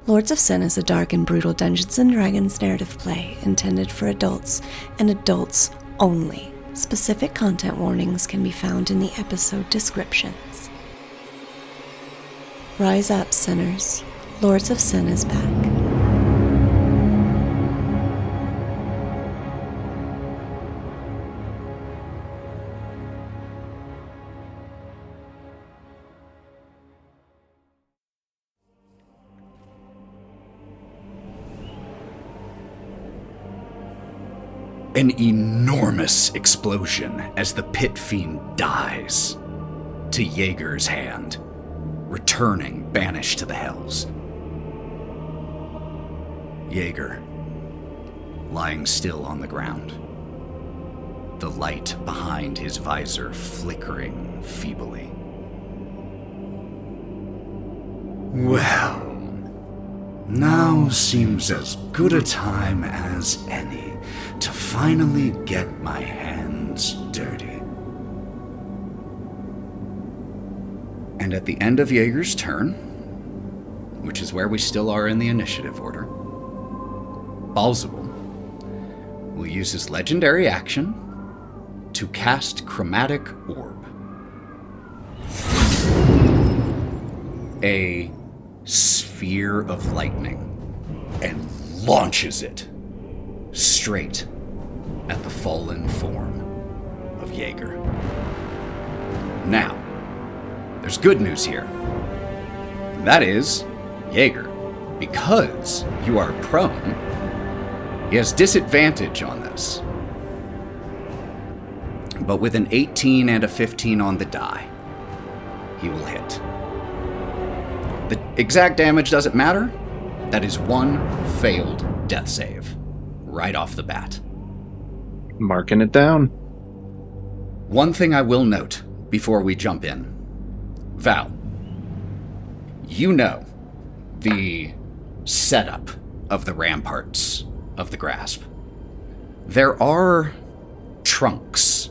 Lords of Sin is a dark and brutal Dungeons & Dragons narrative play intended for adults and adults only. Specific content warnings can be found in the episode descriptions. Rise up, sinners. Lords of Sin is back. An enormous explosion as the pit fiend dies to Jaeger's hand, returning banished to the hells. Jaeger, lying still on the ground, the light behind his visor flickering feebly. Well, now seems as good a time as any to finally get my hands dirty. And at the end of Jaeger's turn, which is where we still are in the initiative order, Baalzebul will use his legendary action to cast Chromatic Orb. A sphere of lightning, and launches it straight at the fallen form of Jaeger. Now, there's good news here. And that is, Jaeger, because you are prone, he has disadvantage on this. But with an 18 and a 15 on the die, he will hit. The exact damage doesn't matter. That is one failed death save. Right off the bat. Marking it down. One thing I will note before we jump in. Val, you know the setup of the ramparts of the grasp. There are trunks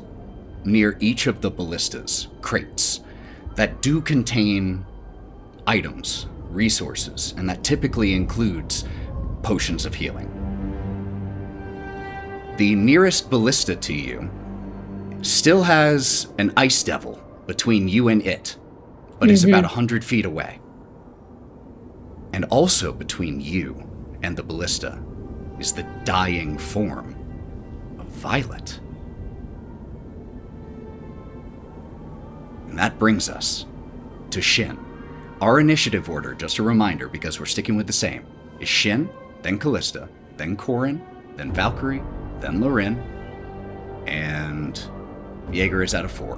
near each of the ballistas, crates, that do contain items, resources, and that typically includes potions of healing. The nearest ballista to you still has an ice devil between you and it, but is about 100 feet away. And also between you and the ballista is the dying form of Violet. And that brings us to Shin. Our initiative order, just a reminder because we're sticking with the same, is Shin, then Kalista, then Korrin, then Valkerie, then Lorwryn, and Jaeger is at a 4.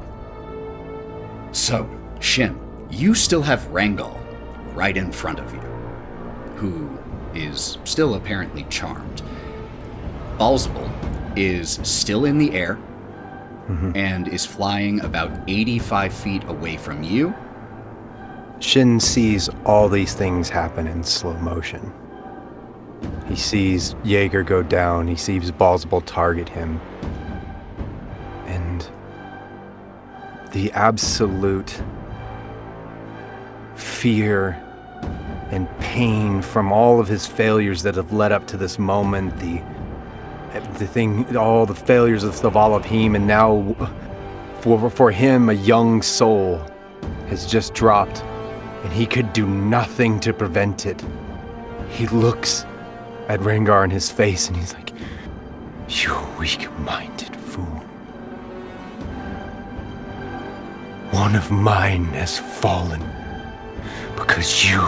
So, Shin, you still have Rangal right in front of you, who is still apparently charmed. Baalzebul is still in the air and is flying about 85 feet away from you. Shin sees all these things happen in slow motion. He sees Jaeger go down, he sees Baalzebul target him. And the absolute fear and pain from all of his failures that have led up to this moment, the thing, all the failures of all of him, and now for him, a young soul has just dropped, and he could do nothing to prevent it. He looks at Rengar in his face, and he's like, "You weak-minded fool. One of mine has fallen because you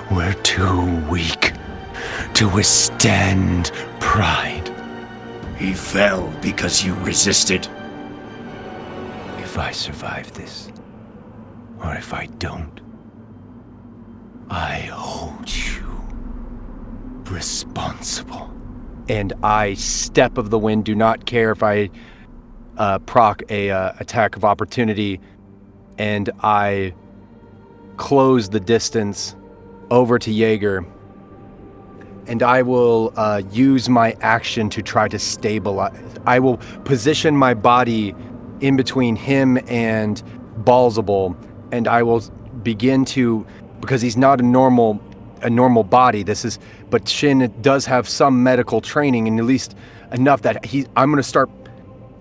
were too weak to withstand pride. He fell because you resisted. If I survive this, or if I don't, I hold you responsible." And I step of the wind, do not care if I proc a attack of opportunity, and I close the distance over to Jaeger, and I will use my action to try to stabilize. I will position my body in between him and Baalzebul, and I will begin to, because he's not a normal a normal body. But Shin does have some medical training, and at least enough that I'm going to start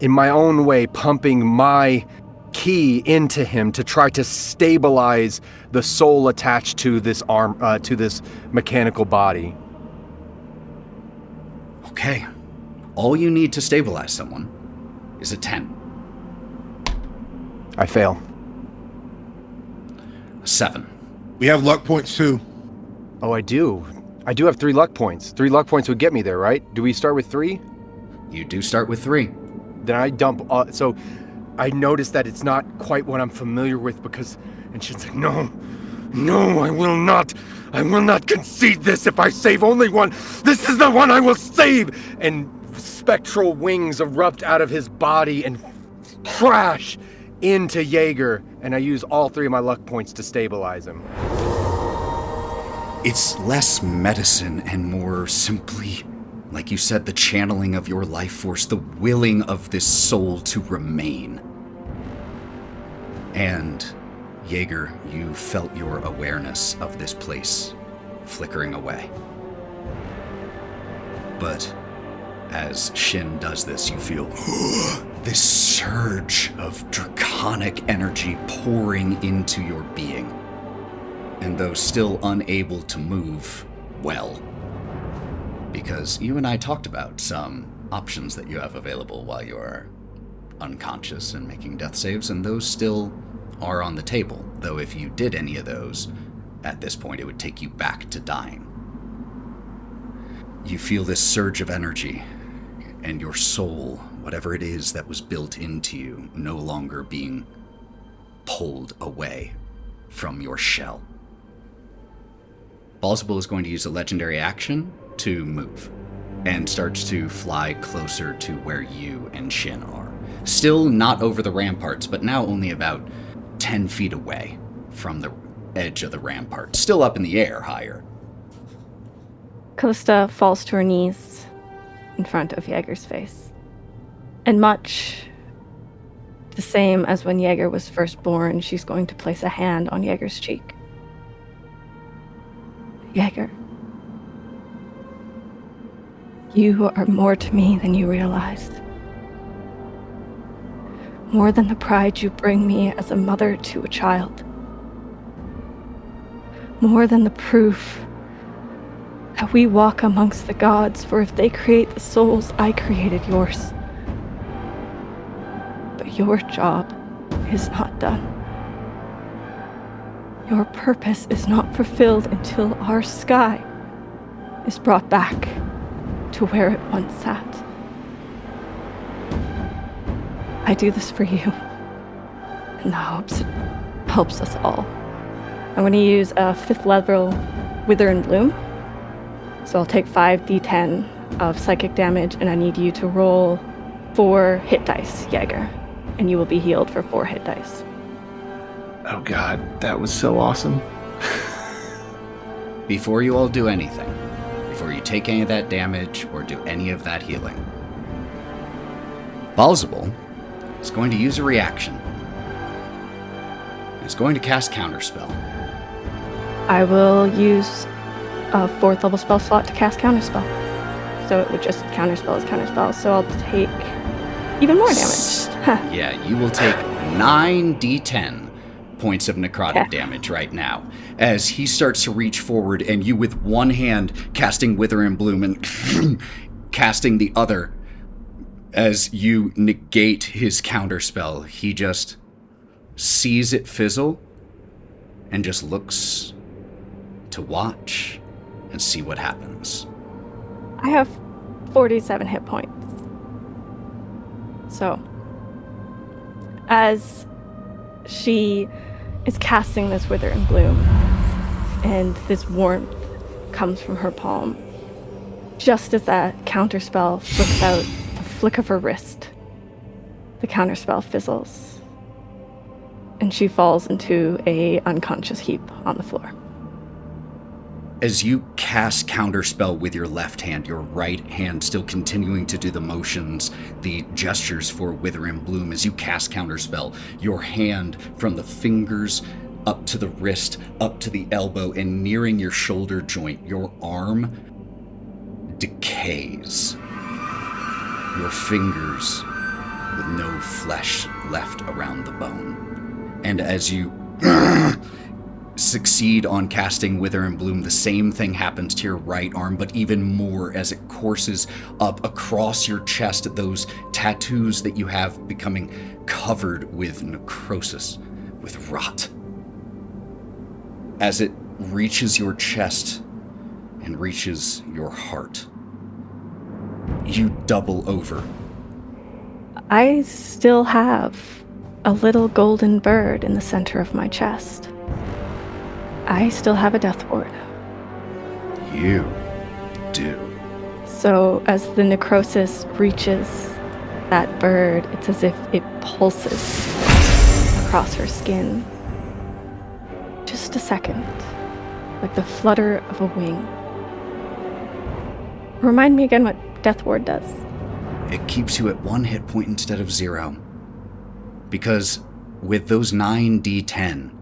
in my own way pumping my key into him to try to stabilize the soul attached to this to this mechanical body. Okay. All you need to stabilize someone is a 10. I fail. A 7. We have luck points too. Oh, I do. I do have 3 luck points. 3 luck points would get me there, right? Do we start with 3? You do start with 3. Then I dump. So I notice that it's not quite what I'm familiar with and she's like, no, I will not. I will not concede this. If I save only one, this is the one I will save. And spectral wings erupt out of his body and crash into Jaeger. And I use all 3 of my luck points to stabilize him. It's less medicine and more simply, like you said, the channeling of your life force, the willing of this soul to remain. And, Jaeger, you felt your awareness of this place flickering away. But as Shin does this, you feel this surge of draconic energy pouring into your being. And though still unable to move well, because you and I talked about some options that you have available while you are unconscious and making death saves, and those still are on the table, though if you did any of those, at this point it would take you back to dying. You feel this surge of energy, and your soul, whatever it is that was built into you, no longer being pulled away from your shell. Baalzebul is going to use a legendary action to move, and starts to fly closer to where you and Shin are. Still not over the ramparts, but now only about 10 feet away from the edge of the rampart. Still up in the air, higher. Kalista falls to her knees in front of Jaeger's face. And much the same as when Jaeger was first born, she's going to place a hand on Jaeger's cheek. Jaeger, you are more to me than you realized. More than the pride you bring me as a mother to a child. More than the proof that we walk amongst the gods, for if they create the souls, I created yours. But your job is not done. Your purpose is not fulfilled until our sky is brought back to where it once sat. I do this for you, in the hopes it helps us all. I'm going to use a 5th level Wither and Bloom. So I'll take 5d10 of psychic damage, and I need you to roll 4 hit dice, Jaeger. And you will be healed for 4 hit dice. Oh god, that was so awesome. Before you all do anything, before you take any of that damage or do any of that healing, Baalzebul is going to use a reaction. He's going to cast Counterspell. I will use a 4th level spell slot to cast Counterspell. So it would just Counterspell as Counterspell, so I'll take even more damage. Yeah, you will take 9d10 points of necrotic damage right now, as he starts to reach forward, and you with one hand casting Wither and Bloom and casting the other as you negate his counterspell. He just sees it fizzle and just looks to watch and see what happens. I have 47 hit points. So, as she is casting this Wither and Bloom, and this warmth comes from her palm, just as that counterspell flicks out the flick of her wrist, the counterspell fizzles, and she falls into a unconscious heap on the floor. As you cast Counterspell with your left hand, your right hand still continuing to do the motions, the gestures for Wither and Bloom. As you cast Counterspell, your hand from the fingers up to the wrist, up to the elbow, and nearing your shoulder joint, your arm decays. Your fingers with no flesh left around the bone. And as you succeed on casting Wither and Bloom, the same thing happens to your right arm, but even more as it courses up across your chest, those tattoos that you have becoming covered with necrosis, with rot. As it reaches your chest and reaches your heart, you double over. I still have a little golden bird in the center of my chest. I still have a death ward. You do. So as the necrosis reaches that bird, it's as if it pulses across her skin. Just a second, like the flutter of a wing. Remind me again what death ward does. It keeps you at 1 hit point instead of 0. Because with those 9d10,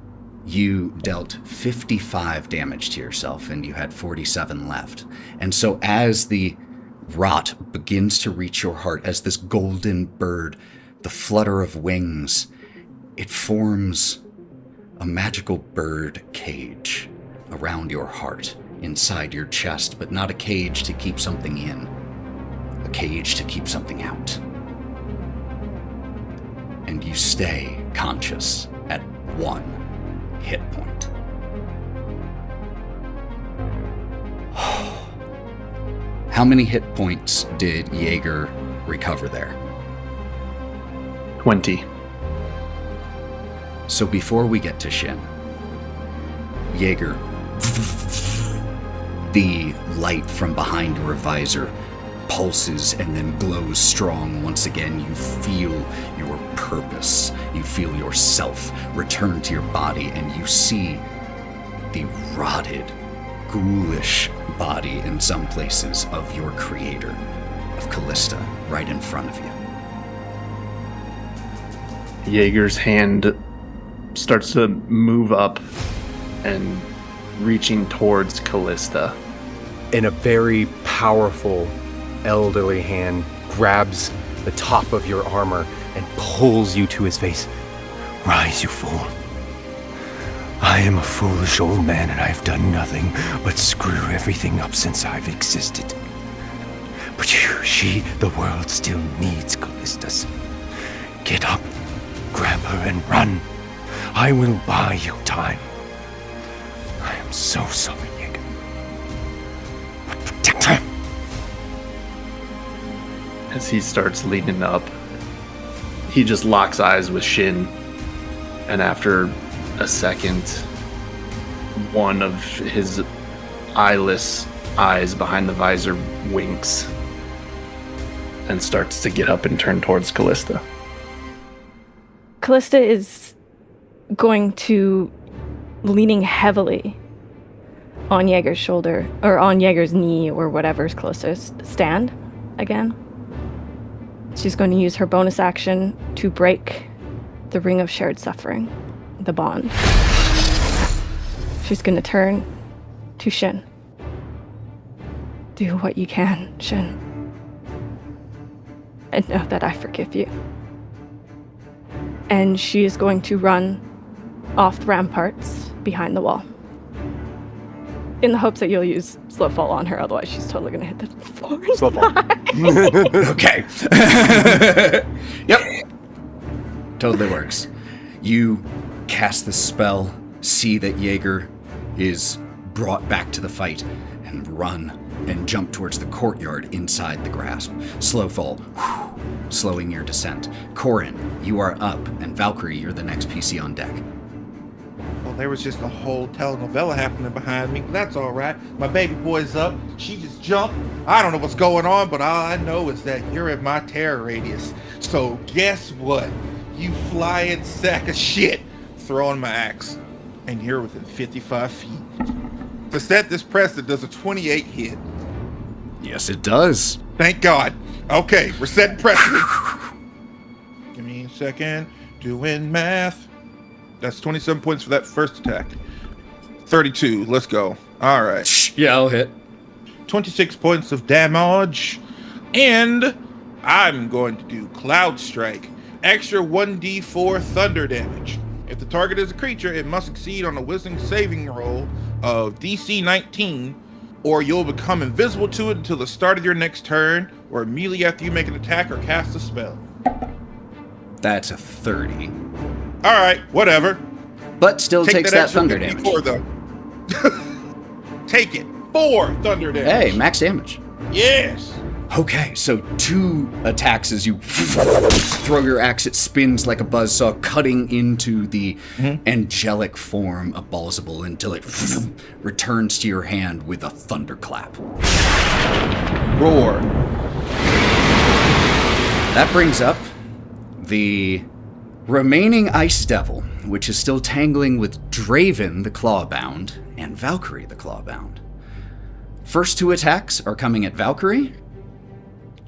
you dealt 55 damage to yourself, and you had 47 left. And so as the rot begins to reach your heart, as this golden bird, the flutter of wings, it forms a magical bird cage around your heart, inside your chest, but not a cage to keep something in, a cage to keep something out. And you stay conscious at 1 hit point. How many hit points did Jaeger recover there? 20. So before we get to Shin, Jaeger, the light from behind your visor pulses and then glows strong once again. You feel your purpose. You feel yourself return to your body, and you see the rotted, ghoulish body in some places of your creator, of Kalista, right in front of you. Jaeger's hand starts to move up and reaching towards Kalista. And a very powerful elderly hand grabs the top of your armor and pulls you to his face. Rise, you fool. I am a foolish old man, and I have done nothing but screw everything up since I've existed. But the world still needs Kalistas. Get up, grab her, and run. I will buy you time. I am so sorry, Jaeger. But protect her. As he starts leaning up, he just locks eyes with Shin, and after a second, one of his eyeless eyes behind the visor winks and starts to get up and turn towards Kalista. Kalista is going to, leaning heavily on Jaeger's shoulder, or on Jaeger's knee, or whatever's closest, stand again. She's going to use her bonus action to break the ring of shared suffering, the bond. She's going to turn to Shin. Do what you can, Shin. And know that I forgive you. And she is going to run off the ramparts behind the wall, in the hopes that you'll use slow fall on her, otherwise she's totally going to hit the floor. Slow fall. Okay. Yep. Totally works. You cast the spell, see that Jaeger is brought back to the fight, and run and jump towards the courtyard inside the grasp. Slow fall, slowing your descent. Korrin, you are up, and Valkerie, you're the next PC on deck. Well, there was just a whole telenovela happening behind me, but that's all right. My baby boy's up. She just jumped. I don't know what's going on, but all I know is that you're in my terror radius. So guess what? You flying sack of shit. Throwing my axe. And you're within 55 feet. To set this precedent, does a 28 hit? Yes, it does. Thank God. Okay, we're setting precedent. Give me a second. Doing math. That's 27 points for that first attack. 32. Let's go. All right. Yeah, I'll hit. 26 points of damage. And I'm going to do Cloud Strike. Extra 1d4 thunder damage. If the target is a creature, it must succeed on a wisdom saving roll of DC 19, or you'll become invisible to it until the start of your next turn, or immediately after you make an attack or cast a spell. That's a 30. All right, whatever. But still takes that thunder damage. 54, though. Take it. 4 thunder damage. Hey, max damage. Yes. Okay, so 2 attacks as you throw your axe. It spins like a buzzsaw, cutting into the angelic form of Baalzebul until it returns to your hand with a thunderclap. Roar. That brings up the remaining Ice Devil, which is still tangling with Draven the Clawbound and Valkerie the Clawbound. First 2 attacks are coming at Valkerie.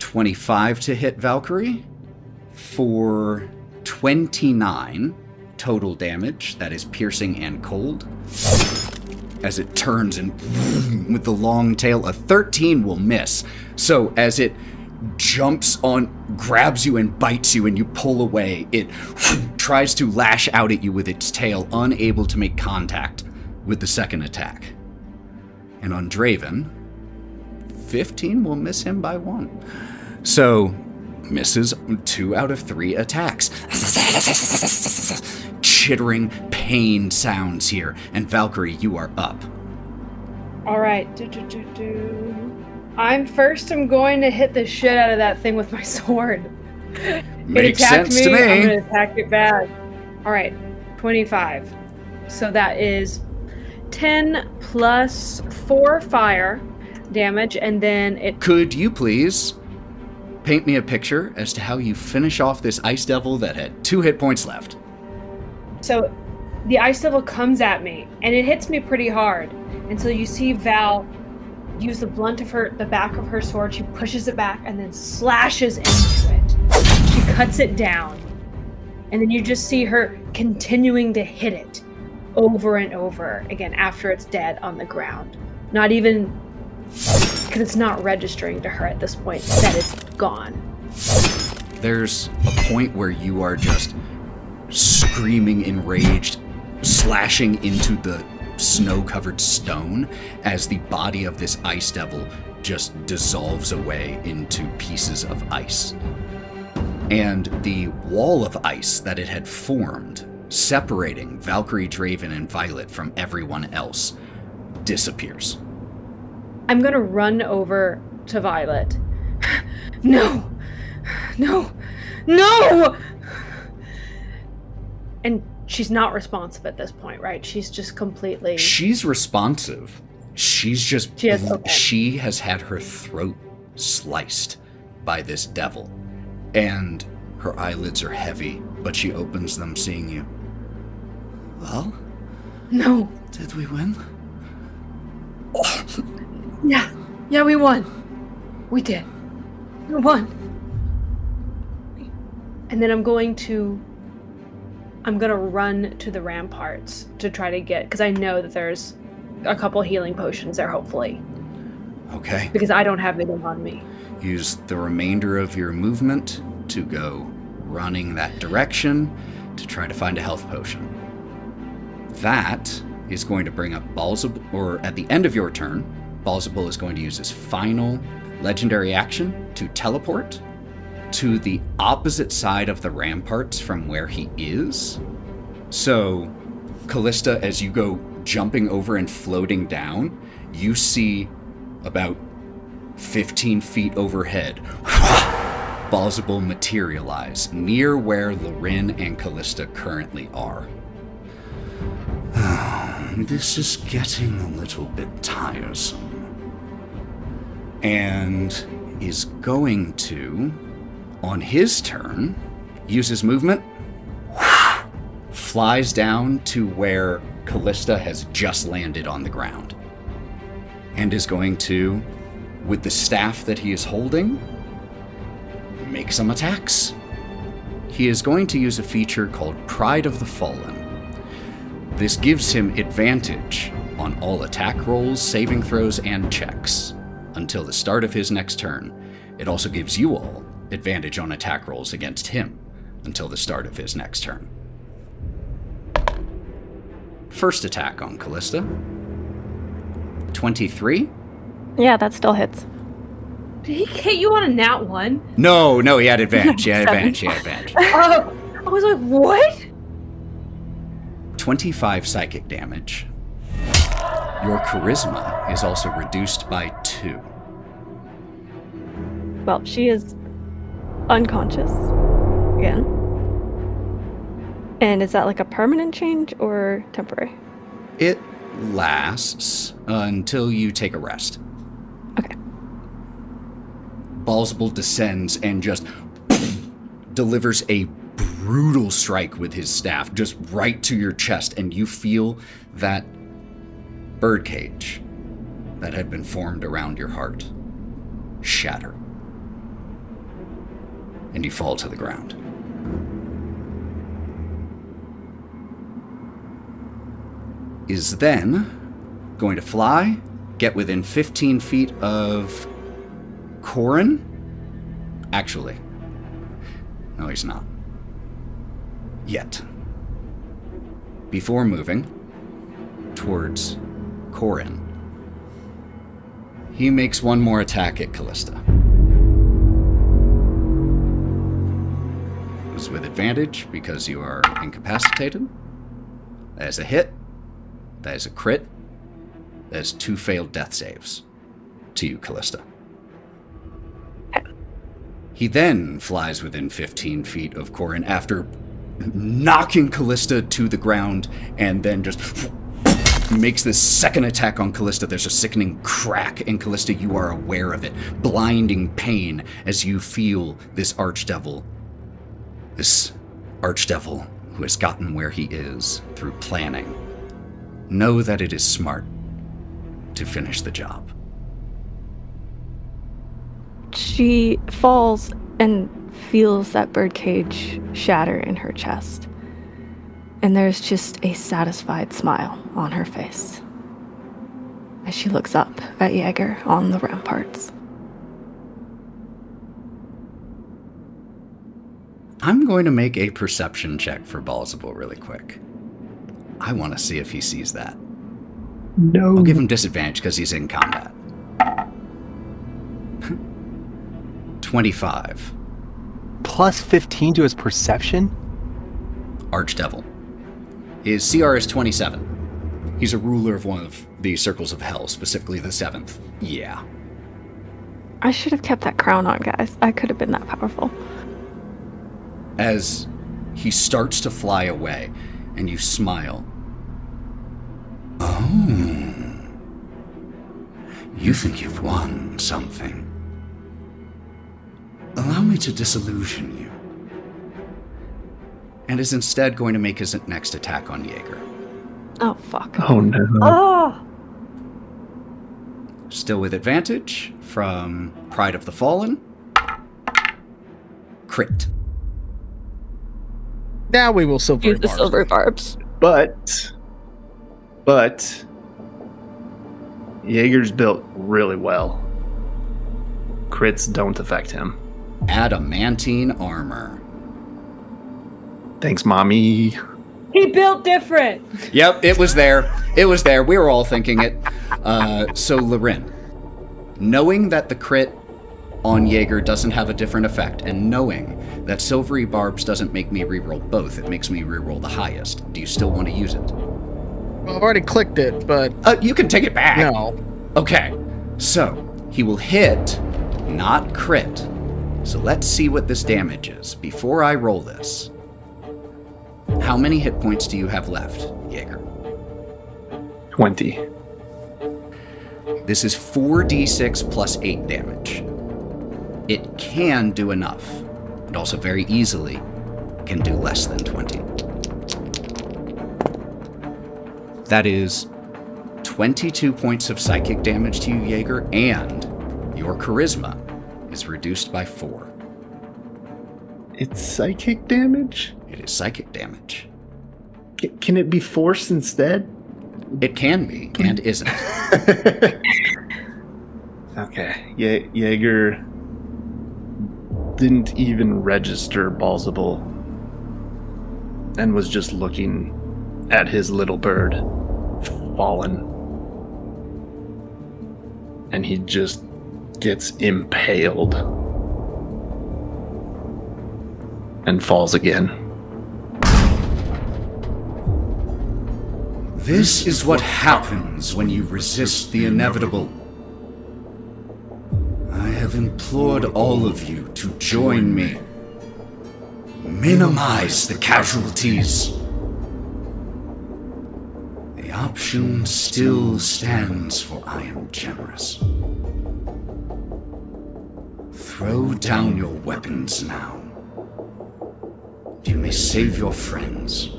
25 to hit Valkerie for 29 total damage. That is piercing and cold. As it turns and with the long tail, a 13 will miss. So as it jumps on, grabs you and bites you and you pull away, it tries to lash out at you with its tail, unable to make contact with the second attack. And on Draven, 15 will miss him by 1. So, misses 2 out of 3 attacks. Chittering pain sounds here. And Valkerie, you are up. All right. I'm going to hit the shit out of that thing with my sword. Makes it attacked sense to me. I'm going to attack it bad. All right. 25. So that is 10 plus 4 fire damage, and then it... Could you please paint me a picture as to how you finish off this Ice Devil that had 2 hit points left? So the Ice Devil comes at me, and it hits me pretty hard. And so you see Val use the blunt of the back of her sword. She pushes it back and then slashes into it. She cuts it down. And then you just see her continuing to hit it over and over again after it's dead on the ground. Not even... because it's not registering to her at this point that it's gone. There's a point where you are just screaming enraged, slashing into the snow-covered stone as the body of this Ice Devil just dissolves away into pieces of ice. And the wall of ice that it had formed, separating Valkerie, Draven, and Violet from everyone else, disappears. I'm gonna run over to Violet. No! No! No! And she's not responsive at this point, right? She's just completely... She's responsive. She's just... Okay. She has had her throat sliced by this devil. And her eyelids are heavy, but she opens them seeing you. Well? No. Did we win? Yeah, we won. We did. We won. And then I'm gonna run to the ramparts to try to get, because I know that there's a couple healing potions there, hopefully. Okay. Because I don't have anything on me. Use the remainder of your movement to go running that direction to try to find a health potion. That is going to bring up Baalzebul, or at the end of your turn, Baalzebul is going to use his final legendary action to teleport to the opposite side of the ramparts from where he is. So, Kalista, as you go jumping over and floating down, you see about 15 feet overhead, Baalzebul materialize near where Lorwryn and Kalista currently are. This is getting a little bit tiresome. And is going to, on his turn, use his movement, flies down to where Kalista has just landed on the ground, and is going to, with the staff that he is holding, make some attacks. He is going to use a feature called Pride of the Fallen. This gives him advantage on all attack rolls, saving throws, and checks until the start of his next turn. It also gives you all advantage on attack rolls against him until the start of his next turn. First attack on Kalista. 23? Yeah, that still hits. Did he hit you on a nat 1? No, he had advantage. He had advantage. Oh, I was like, what? 25 psychic damage. Your charisma is also reduced by 2. Well, she is unconscious again. And is that like a permanent change or temporary? It lasts until you take a rest. Okay. Baalzebul descends and just delivers a brutal strike with his staff, just right to your chest, and you feel that birdcage that had been formed around your heart shatter. And you fall to the ground. Is then going to fly, get within 15 feet of Korrin. Actually, no, he's not. Yet. Before moving towards Korrin, he makes one more attack at Kalista. It's with advantage because you are incapacitated. That is a hit. That is a crit. That is 2 failed death saves to you, Kalista. He then flies within 15 feet of Korrin after knocking Kalista to the ground, and then just makes this second attack on Kalista. There's a sickening crack, and Kalista, you are aware of it. Blinding pain as you feel this Archdevil who has gotten where he is through planning. Know that it is smart to finish the job. She falls and feels that birdcage shatter in her chest. And there's just a satisfied smile on her face as she looks up at Jaeger on the ramparts. I'm going to make a perception check for Baalzebul really quick. I want to see if he sees that. No. I'll give him disadvantage because he's in combat. 25. Plus 15 to his perception? Archdevil. His CR is 27. He's a ruler of one of the circles of hell, specifically the 7th. Yeah. I should have kept that crown on, guys. I could have been that powerful. As he starts to fly away, and you smile. Oh. You think you've won something. Allow me to disillusion you. And is instead going to make his next attack on Jaeger. Oh, fuck. Oh, no. Oh, Still with advantage from Pride of the Fallen. Crit. Now we will silver Use the silver barbs. But Jaeger's built really well. Crits don't affect him. Adamantine armor. Thanks, mommy. he built different. Yep, it was there. It was there. We were all thinking it. So, Lorwryn, knowing that the crit on Jaeger doesn't have a different effect, and knowing that silvery barbs doesn't make me reroll both, it makes me reroll the highest. Do you still want to use it? Well, I've already clicked it, but You can take it back. no. Okay, so he will hit, not crit. So let's see what this damage is before I roll this. How many hit points do you have left, Jaeger? 20. This is 4d6 plus 8 damage. It can do enough. It also very easily can do less than 20. That is 22 points of psychic damage to you, Jaeger, and your charisma is reduced by 4. It's psychic damage? It is psychic damage. Can it be force instead? It can be, and isn't. Okay. Jaeger didn't even register Baalzebul and was just looking at his little bird fallen. And he just gets impaled and falls again. This is what happens when you resist the inevitable. I have implored all of you to join me. Minimize the casualties. The option still stands, for I am generous. Throw down your weapons now. You may save your friends,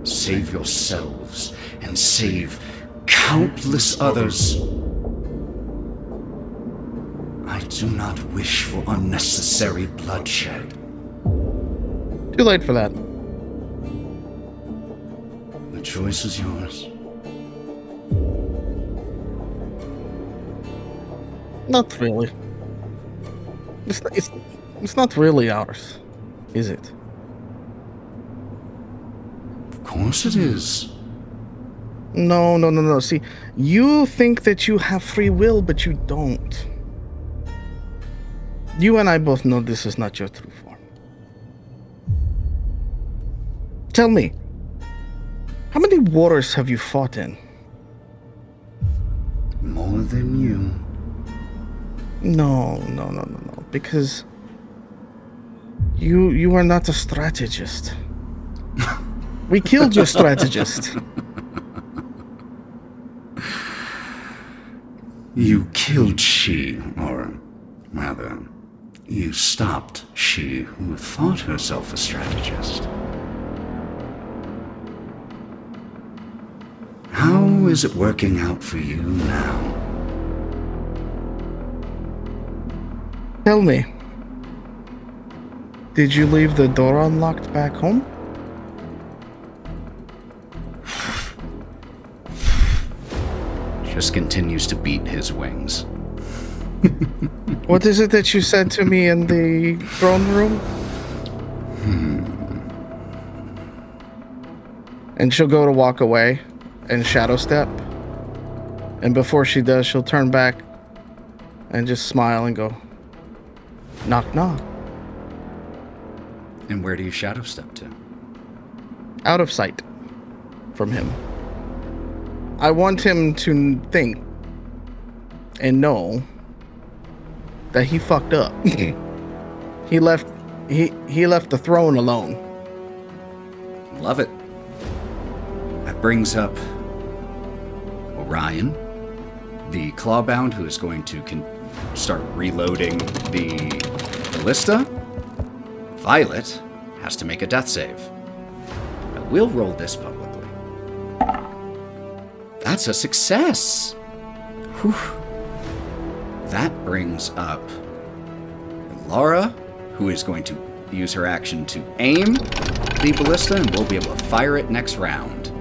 save yourselves, and save countless others. I do not wish for unnecessary bloodshed. Too late for that. The choice is yours. Not really. It's not really ours, is it? Of course it is. No. See, you think that you have free will, but you don't. You and I both know this is not your true form. Tell me, how many waters have you fought in? More than you. No. Because you are not a strategist. We killed your strategist. You killed she, or rather, you stopped she who thought herself a strategist. How is it working out for you now? Tell me, did you leave the door unlocked back home? Just continues to beat his wings. What is it that you said to me in the throne room? And she'll go to walk away and shadow step. And before she does, she'll turn back and just smile and go, knock, knock. And where do you shadow step to? Out of sight from him. I want him to think and know that he fucked up. He left the throne alone. Love it. That brings up Orion, the clawbound, who is going to start reloading the ballista. Violet has to make a death save. I will roll this publicly. That's a success. Whew. That brings up Laura, who is going to use her action to aim the ballista, and we'll be able to fire it next round.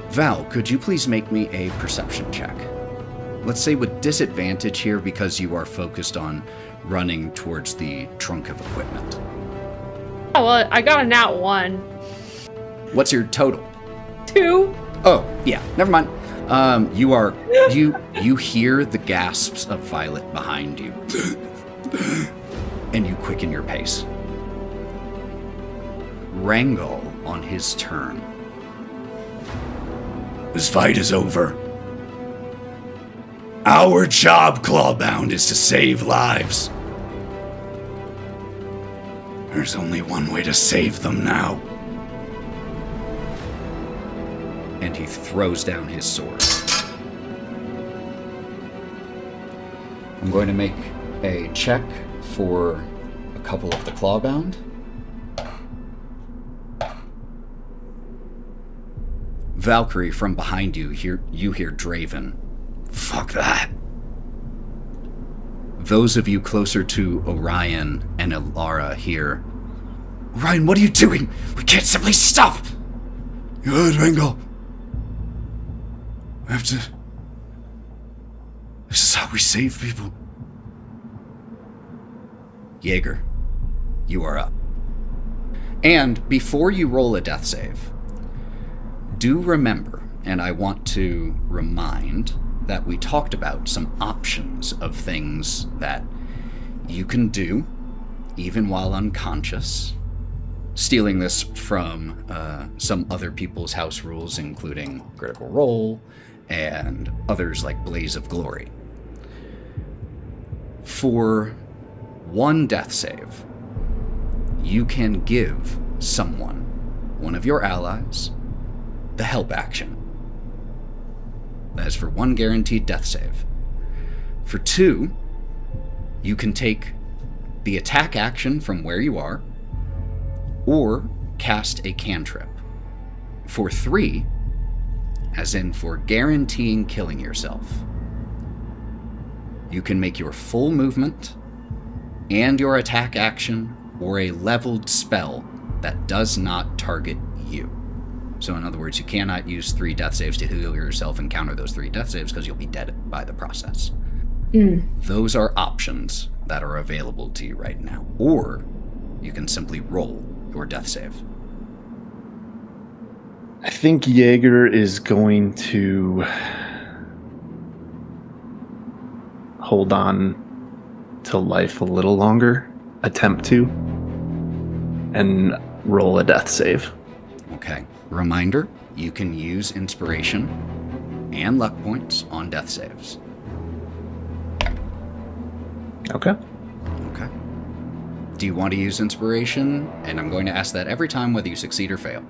Val, could you please make me a perception check? Let's say with disadvantage here because you are focused on running towards the trunk of equipment. Oh, well, I got a nat 1. What's your total? 2. Oh, yeah, never mind. You hear the gasps of Violet behind you. And you quicken your pace. Wrangle on his turn. This fight is over. Our job, Clawbound, is to save lives. There's only one way to save them now. And he throws down his sword. I'm going to make a check for a couple of the Clawbound. Valkerie, from behind you hear Draven. Fuck that. Those of you closer to Orion and Ilara hear, Ryan, what are you doing? We can't simply stop! You heard, Ringo. We have to... This is how we save people. Jaeger, you are up. And before you roll a death save, do remember, and I want to remind that we talked about some options of things that you can do even while unconscious. Stealing this from some other people's house rules, including Critical Role and others like Blaze of Glory. For one death save, you can give someone, one of your allies, the help action. That is for one guaranteed death save. For two, you can take the attack action from where you are, or cast a cantrip. For three, as in for guaranteeing killing yourself, you can make your full movement and your attack action or a leveled spell that does not target you. So in other words, you cannot use 3 death saves to heal yourself and counter those 3 death saves because you'll be dead by the process. Those are options that are available to you right now. Or you can simply roll your death save. I think Jaeger is going to hold on to life a little longer, attempt to, and roll a death save. Okay. Reminder, you can use inspiration and luck points on death saves. Okay. Okay. Do you want to use inspiration? And I'm going to ask that every time whether you succeed or fail.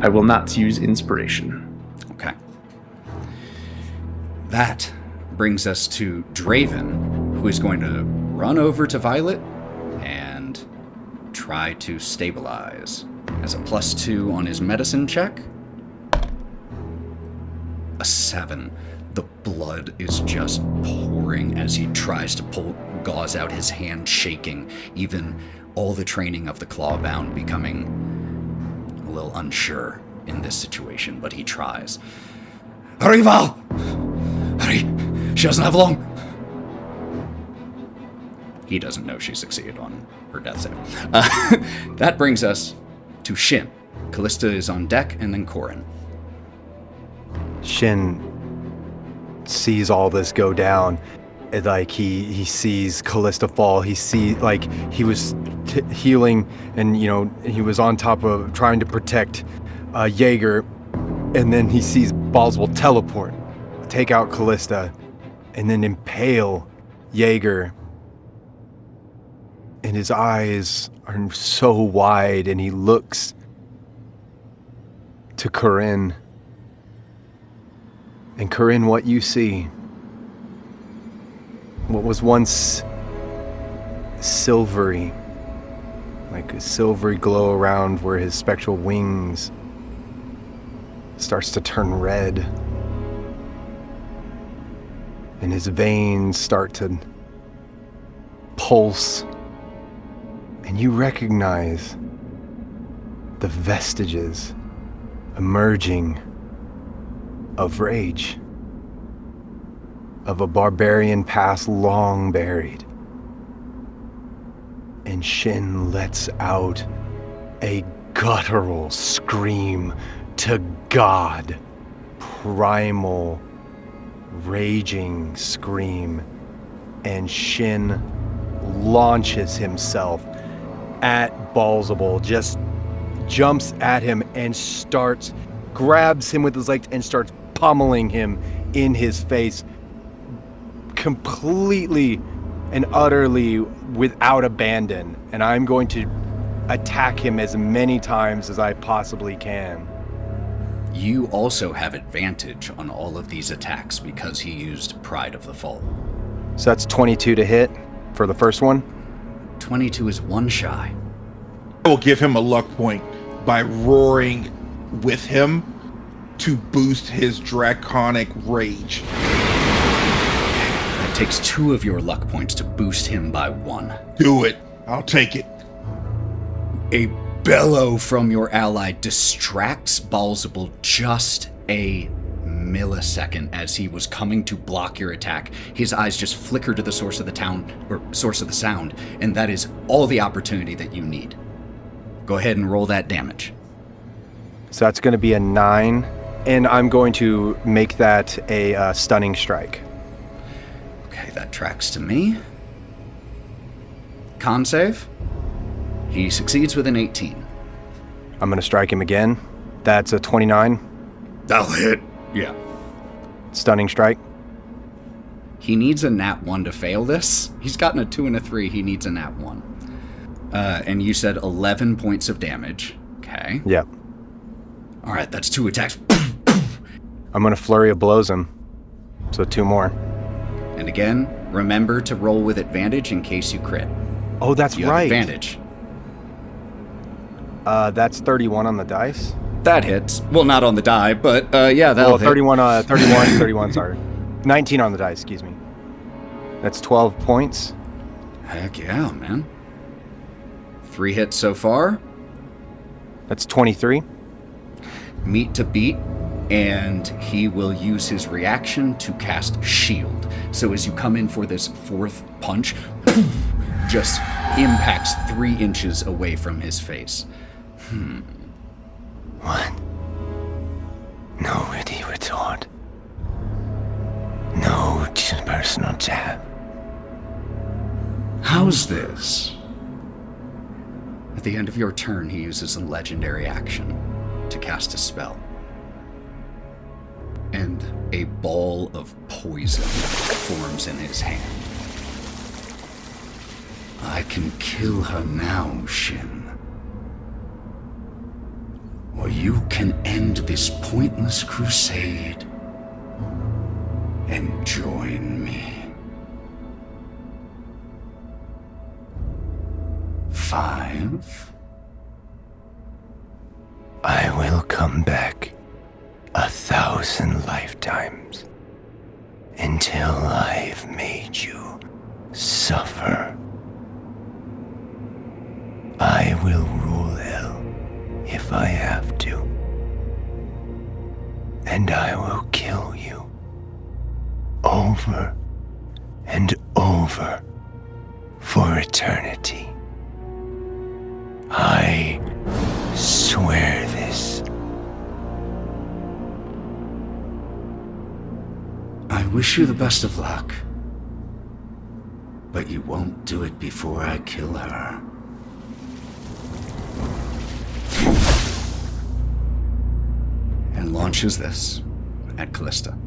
I will not use inspiration. Okay. That brings us to Draven, who is going to run over to Violet and try to stabilize. As a +2 on his medicine check. A 7. The blood is just pouring as he tries to pull gauze out, his hand shaking, even all the training of the Clawbound becoming a little unsure in this situation, but he tries. Hurry, Val! Hurry! She doesn't have long. He doesn't know she succeeded on her death save. That brings us to Shin. Kalista is on deck, and then Korrin. Shin sees all this go down. Like he sees Kalista fall. He sees, like, he was healing, and, you know, he was on top of trying to protect Jaeger, and then he sees Baalzebul teleport, take out Kalista, and then impale Jaeger. And his eyes are so wide, and he looks to Korrin. And Korrin, what you see, what was once silvery, like a silvery glow around where his spectral wings, starts to turn red. And his veins start to pulse. And you recognize the vestiges emerging of rage, of a barbarian past long buried. And Shin lets out a guttural scream to God, primal, raging scream, and Shin launches himself at Baalzebul, just jumps at him and grabs him with his legs and starts pummeling him in his face, completely and utterly without abandon. And I'm going to attack him as many times as I possibly can. You also have advantage on all of these attacks because he used Pride of the Fall. So that's 22 to hit for the first one. 22 is 1 shy. I will give him a luck point by roaring with him to boost his draconic rage. That takes 2 of your luck points to boost him by 1. Do it. I'll take it. A bellow from your ally distracts Baalzebul just a millisecond as he was coming to block your attack. His eyes just flicker to the source of the sound, and that is all the opportunity that you need. Go ahead and roll that damage. So that's going to be a 9, and I'm going to make that a stunning strike. Okay, that tracks to me. Con save. He succeeds with an 18. I'm going to strike him again. That's a 29. That'll hit. Yeah. Stunning strike. He needs a nat 1 to fail this. He's gotten a 2 and a 3. He needs a nat 1. And you said 11 points of damage. Okay. Yep. All right, that's 2 attacks. I'm going to flurry of blows him. So 2 more. And again, remember to roll with advantage in case you crit. Oh, that's you right. Have advantage. That's 31 on the dice. That hits. Well, not on the die, but yeah, that'll hit. 31, sorry. 19 on the die, excuse me. That's 12 points. Heck yeah, man. 3 hits so far. That's 23. Meet to beat, and he will use his reaction to cast Shield. So as you come in for this 4th punch, just impacts 3 inches away from his face. What? No witty retort. No personal jab. How's this? At the end of your turn, he uses a legendary action to cast a spell. And a ball of poison forms in his hand. I can kill her now, Shin. Or you can end this pointless crusade and join me. 5. I will come back 1,000 lifetimes until I've made you suffer. I will rule hell if I have to. And I will kill you over and over for eternity. I swear this. I wish you the best of luck. But you won't do it before I kill her. And launches this at Kalista.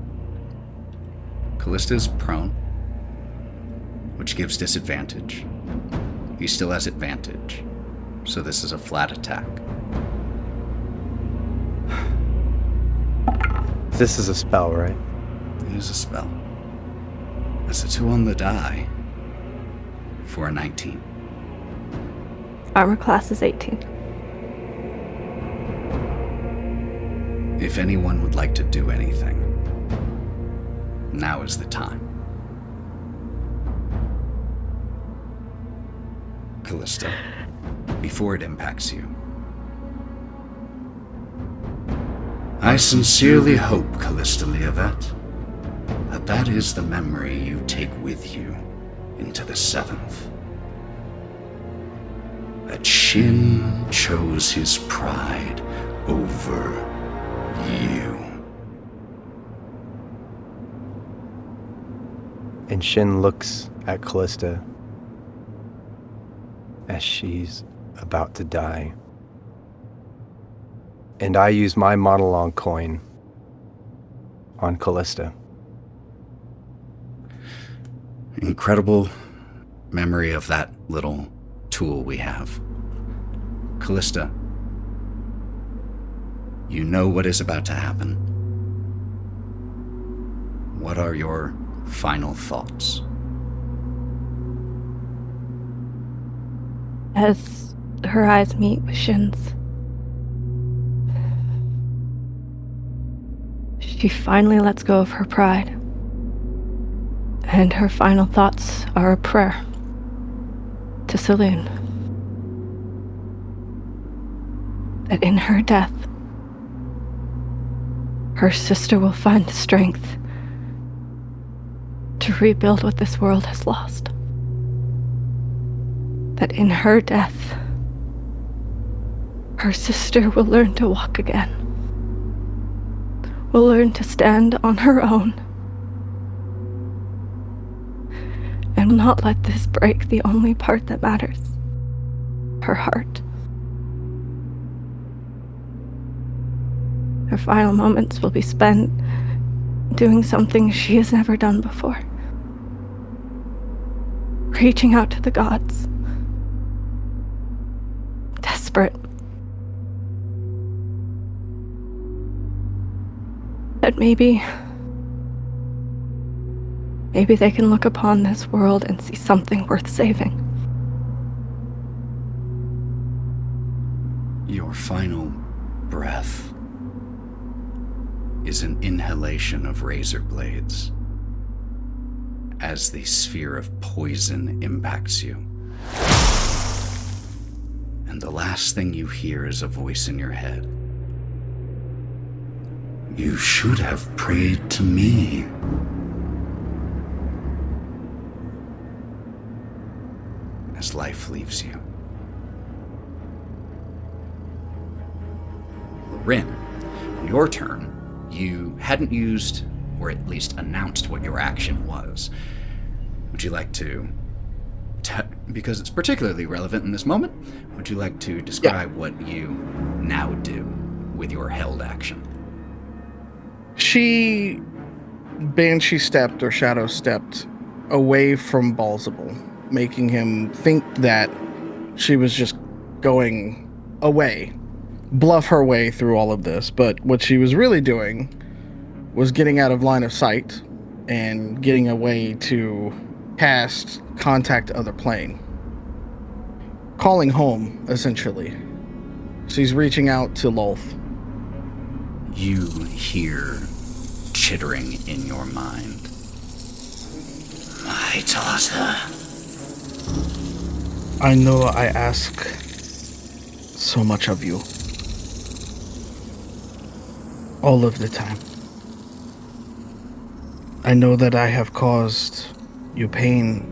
Kalista is prone, which gives disadvantage. He still has advantage, so this is a flat attack. This is a spell, right? It is a spell. That's a 2 on the die for a 19. Armor class is 18. If anyone would like to do anything, now is the time. Kalista, before it impacts you, I sincerely hope, Kalista Liavet, that is the memory you take with you into the 7th. That Shin chose his pride over you. And Shin looks at Kalista as she's about to die. And I use my monologue coin on Kalista. Incredible memory of that little tool we have. Kalista, you know what is about to happen. What are your final thoughts? As her eyes meet with Shin's, she finally lets go of her pride. And her final thoughts are a prayer to Saloon. that in her death, her sister will find the strength to rebuild what this world has lost. That in her death, her sister will learn to walk again. Will learn to stand on her own. And will not let this break the only part that matters. Her heart. Her final moments will be spent doing something she has never done before. Reaching out to the gods. Desperate. That maybe they can look upon this world and see something worth saving. Your final breath is an inhalation of razor blades as the sphere of poison impacts you. And the last thing you hear is a voice in your head. You should have prayed to me. As life leaves you. Lorwryn, on your turn, you hadn't used, or at least announced what your action was. Would you like to, because it's particularly relevant in this moment, would you like to describe what you now do with your held action? She banshee stepped or shadow stepped away from Baalzebul, making him think that she was just going away, bluff her way through all of this. But what she was really doing was getting out of line of sight and getting away to cast contact other plane. Calling home, essentially. She's reaching out to Lolth. You hear chittering in your mind. My daughter. I know I ask so much of you. All of the time. I know that I have caused you pain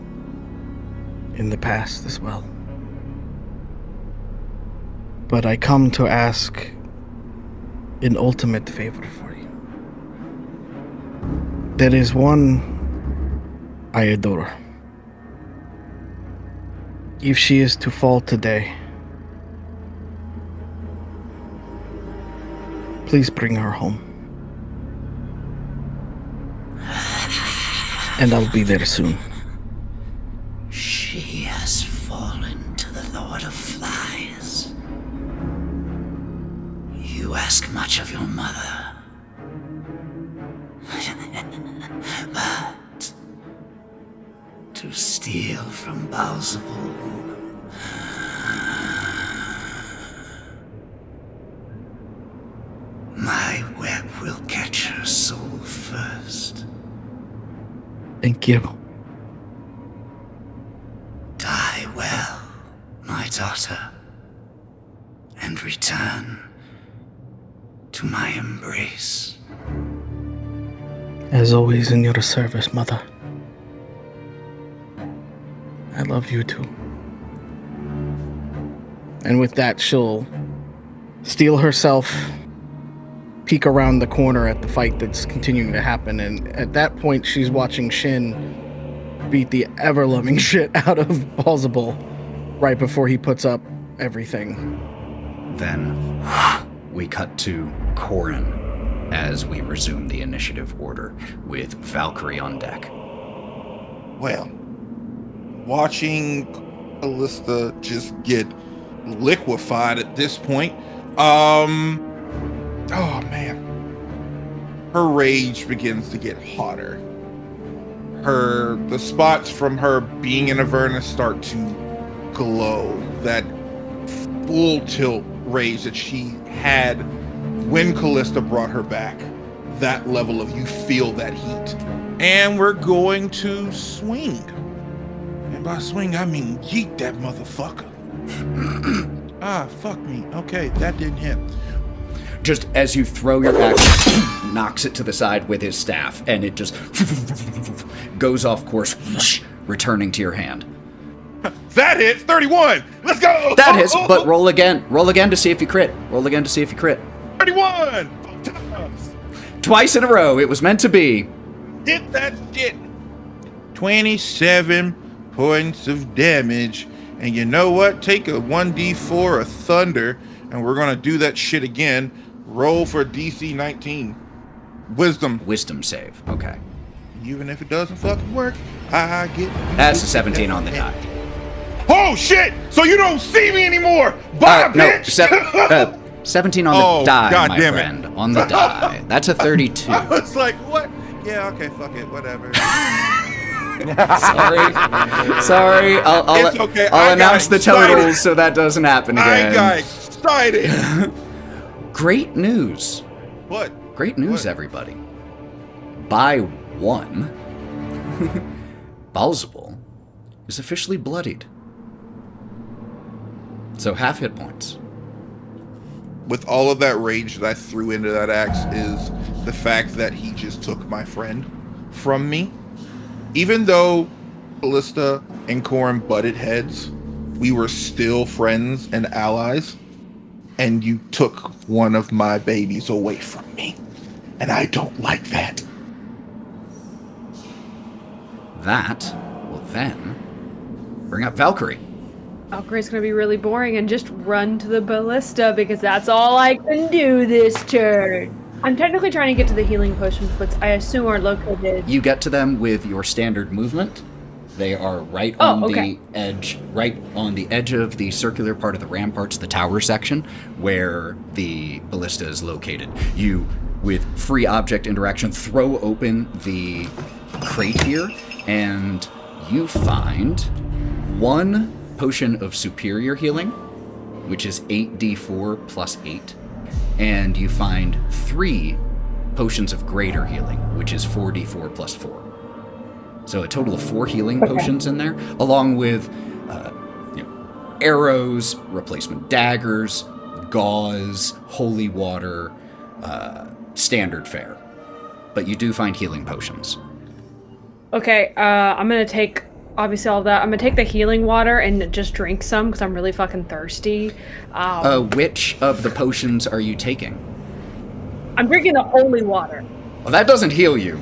in the past as well. But I come to ask an ultimate favor for you. There is one I adore. If she is to fall today, please bring her home. And I'll be there soon. She has fallen to the Lord of Flies. You ask much of your mother. But to steal from Baalzebul, my web will catch her soul first. Thank you. Die well, my daughter, and return to my embrace. As always, in your service, Mother. I love you too. And with that, she'll steel herself, peek around the corner at the fight that's continuing to happen, and at that point, she's watching Shin beat the ever-loving shit out of Baalzebul right before he puts up everything. Then we cut to Korrin as we resume the initiative order with Valkerie on deck. Well, watching Kalista just get liquefied at this point, oh man, her rage begins to get hotter. The spots from her being in Avernus start to glow. That full tilt rage that she had when Kalista brought her back. That level of, you feel that heat. And we're going to swing. And by swing, I mean yeet that motherfucker. Ah, fuck me. Okay, that didn't hit. Just as you throw your axe, knocks it to the side with his staff, and it just goes off course, returning to your hand. That hits 31. Let's go. That hits, but roll again. Roll again to see if you crit. Roll again to see if you crit. 31. Times. Twice in a row. It was meant to be. Hit that shit. 27 points of damage. And you know what? Take a 1d4 of thunder, and we're going to do that shit again. Roll for DC 19. Wisdom save. Okay. Even if it doesn't fucking work, I get... That's a 17 on the die. Oh, shit! So you don't see me anymore! Bye, bitch! No, 17 on the die, God my damn friend. it. On the die. That's a 32. I was like, what? Yeah, okay, fuck it, whatever. Sorry. It's okay. I'll announce the totals so that doesn't happen again. I got excited. Great news. What? Great news, everybody. By 1, Baalzebul is officially bloodied. So half hit points. With all of that rage that I threw into that axe is the fact that he just took my friend from me. Even though Kalista and Korrin butted heads, we were still friends and allies. And you took one of my babies away from me. And I don't like that. That will then bring up Valkerie. Valkyrie's gonna be really boring and just run to the ballista because that's all I can do this turn. I'm technically trying to get to the healing potions, which I assume are located. You get to them with your standard movement. They are right on the edge of the circular part of the ramparts, the tower section, where the ballista is located. You, with free object interaction, throw open the crate here, and you find 1 potion of superior healing, which is 8d4 plus 8, and you find 3 potions of greater healing, which is 4d4 plus 4. So a total of 4 healing potions in there, along with arrows, replacement daggers, gauze, holy water, standard fare. But you do find healing potions. Okay, I'm gonna take, obviously all of that, I'm gonna take the healing water and just drink some because I'm really fucking thirsty. Which of the potions are you taking? I'm drinking the holy water. Well, that doesn't heal you.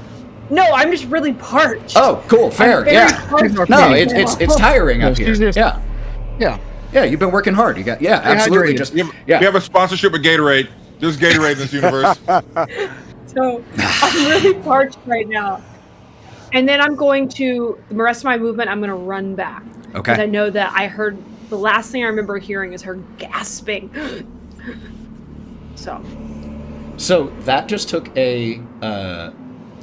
No, I'm just really parched. Oh, cool, fair, yeah. No, it's tiring up here. Yeah, you've been working hard. You got, absolutely. We have a sponsorship with Gatorade. There's Gatorade in this universe. So I'm really parched right now. And then I'm going to, the rest of my movement, I'm going to run back. Okay. Because I know that I heard, the last thing I remember hearing is her gasping. So that just took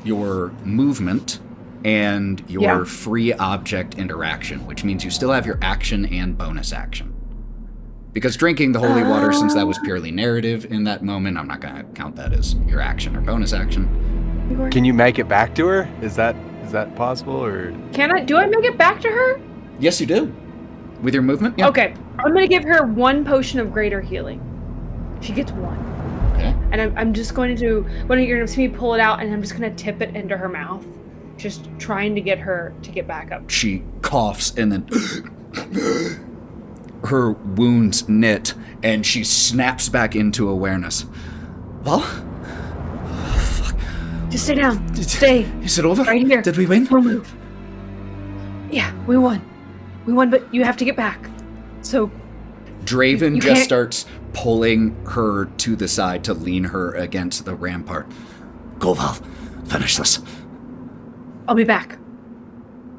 your movement and your free object interaction, which means you still have your action and bonus action. Because drinking the holy water, since that was purely narrative in that moment, I'm not going to count that as your action or bonus action. Can you make it back to her? Is that possible, or? Do I make it back to her? Yes, you do. With your movement? Yeah. Okay. I'm going to give her 1 potion of greater healing. She gets 1. Okay. And I'm just going to, when you're going to see me pull it out, and I'm just going to tip it into her mouth. Just trying to get her to get back up. She coughs and then her wounds knit and she snaps back into awareness. Well? Fuck. Just stay down. Stay. Is it over? Right here. Did we win? Don't move. Yeah, we won. We won, but you have to get back. So... Draven you just can't... starts pulling her to the side to lean her against the rampart. Go, Val. Finish this. I'll be back.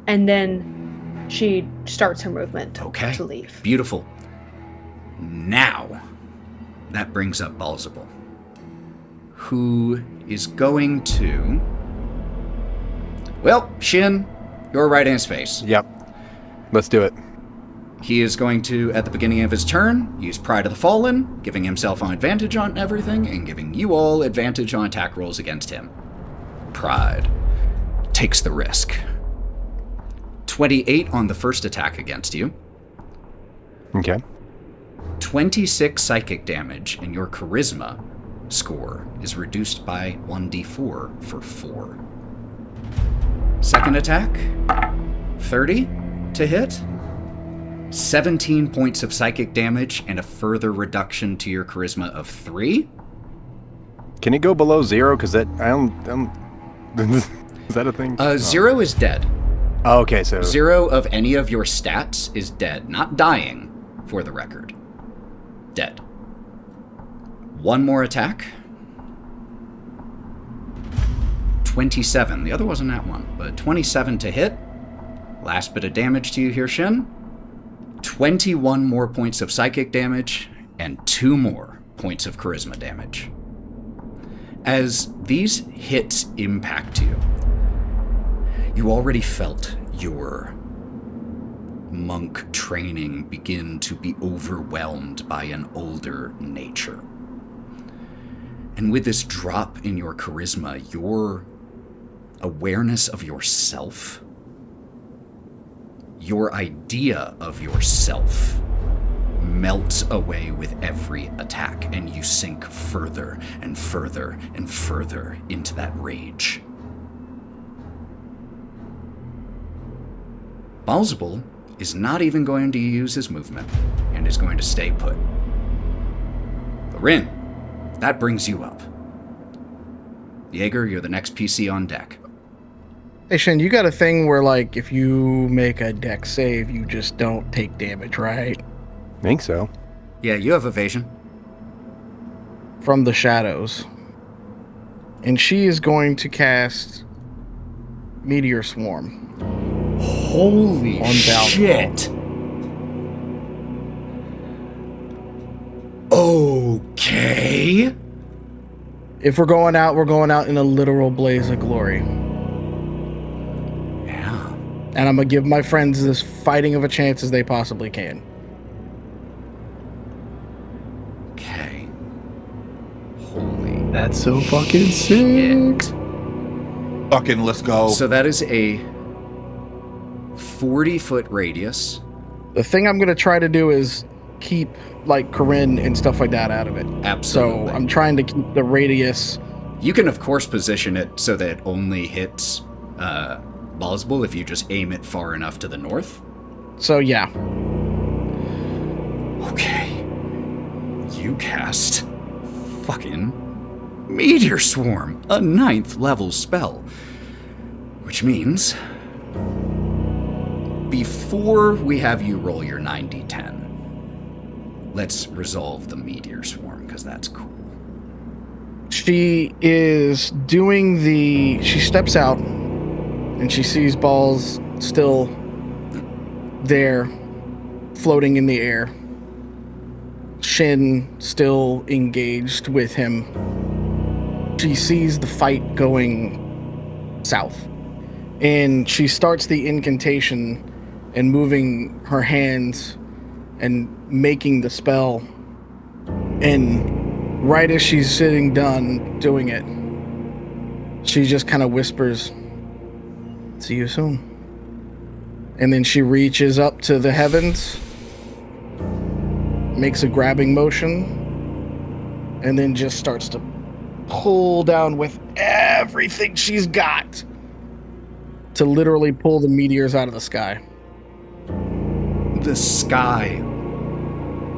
And then she starts her movement to leave. Beautiful. Now, that brings up Baalzebul, who is going to... Well, Shin, you're right in his face. Yep. Let's do it. He is going to, at the beginning of his turn, use Pride of the Fallen, giving himself an advantage on everything, and giving you all advantage on attack rolls against him. Pride takes the risk. 28 on the first attack against you. Okay. 26 psychic damage, and your charisma score is reduced by 1d4 for 4. Second attack, 30 to hit. 17 points of psychic damage and a further reduction to your charisma of 3. Can it go below 0? Because that is that a thing? 0 is dead. Oh, okay, so 0 of any of your stats is dead. Not dying, for the record. Dead. One more attack. 27. The other wasn't that one, but 27 to hit. Last bit of damage to you here, Shin. 21 more points of psychic damage, and 2 more points of charisma damage. As these hits impact you, you already felt your monk training begin to be overwhelmed by an older nature. And with this drop in your charisma, your awareness of yourself, your idea of yourself, melts away with every attack, and you sink further and further and further into that rage. Baalzebul is not even going to use his movement and is going to stay put. Lorwryn, that brings you up. Jaeger, you're the next PC on deck. Hey, Shin, you got a thing where, like, if you make a deck save, you just don't take damage, right? I think so. Yeah, you have evasion. From the shadows. And she is going to cast Meteor Swarm. Holy shit! Okay. If we're going out in a literal blaze of glory. Yeah. And I'm going to give my friends as fighting of a chance as they possibly can. Okay. Holy. That's so fucking sick. Shit. Fucking let's go. So that is a 40-foot radius. The thing I'm going to try to do is keep, like, Korrin and stuff like that out of it. Absolutely. So I'm trying to keep the radius. You can, of course, position it so that it only hits Baalzebul if you just aim it far enough to the north. So, yeah. Okay. You cast fucking Meteor Swarm, a 9th level spell. Which means, before we have you roll your 9d10, let's resolve the Meteor Swarm, because that's cool. She is doing she steps out, and she sees balls still there, floating in the air. Shin still engaged with him. She sees the fight going south. And she starts the incantation and moving her hands and making the spell. And right as she's sitting done doing it, she just kind of whispers, "See you soon." And then she reaches up to the heavens, makes a grabbing motion, and then just starts to pull down with everything she's got to literally pull the meteors out of the sky. The sky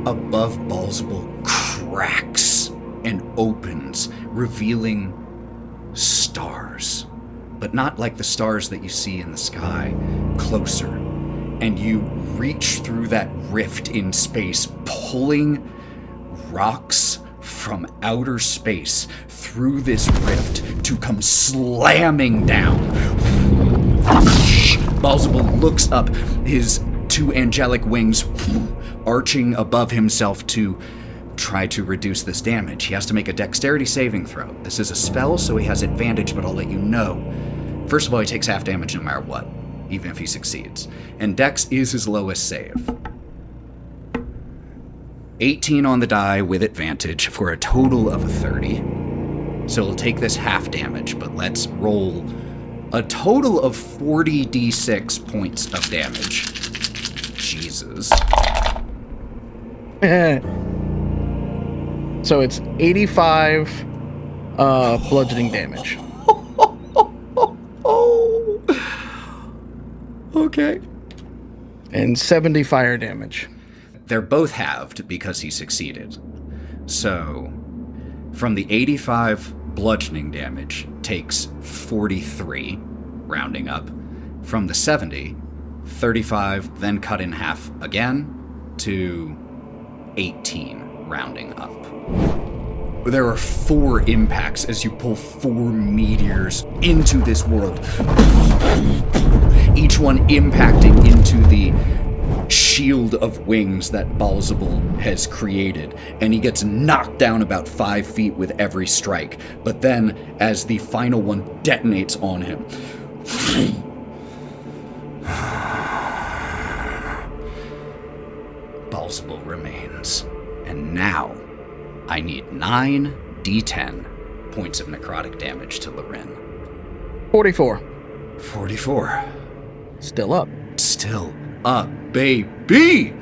above Baalzebul cracks and opens, revealing stars. But not like the stars that you see in the sky, closer. And you reach through that rift in space, pulling rocks from outer space through this rift to come slamming down. Baalzebul looks up, his 2 angelic wings arching above himself to try to reduce this damage. He has to make a dexterity saving throw. This is a spell, so he has advantage, but I'll let you know. First of all, he takes half damage no matter what, even if he succeeds. And dex is his lowest save. 18 on the die with advantage for a total of 30. So he'll take this half damage, but let's roll a total of 40d6 points of damage. Jesus. So it's 85 bludgeoning damage. Oh. Okay. And 70 fire damage. They're both halved because he succeeded. So, from the 85 bludgeoning damage, takes 43, rounding up. From the 70, 35, then cut in half again to 18, rounding up. There are 4 impacts as you pull 4 meteors into this world. Each one impacting into the shield of wings that Baalzebul has created, and he gets knocked down about 5 feet with every strike. But then, as the final one detonates on him, Baalzebul remains. And now, I need 9 d10 points of necrotic damage to Lorwryn. 44. 44. Still up. Still up, baby!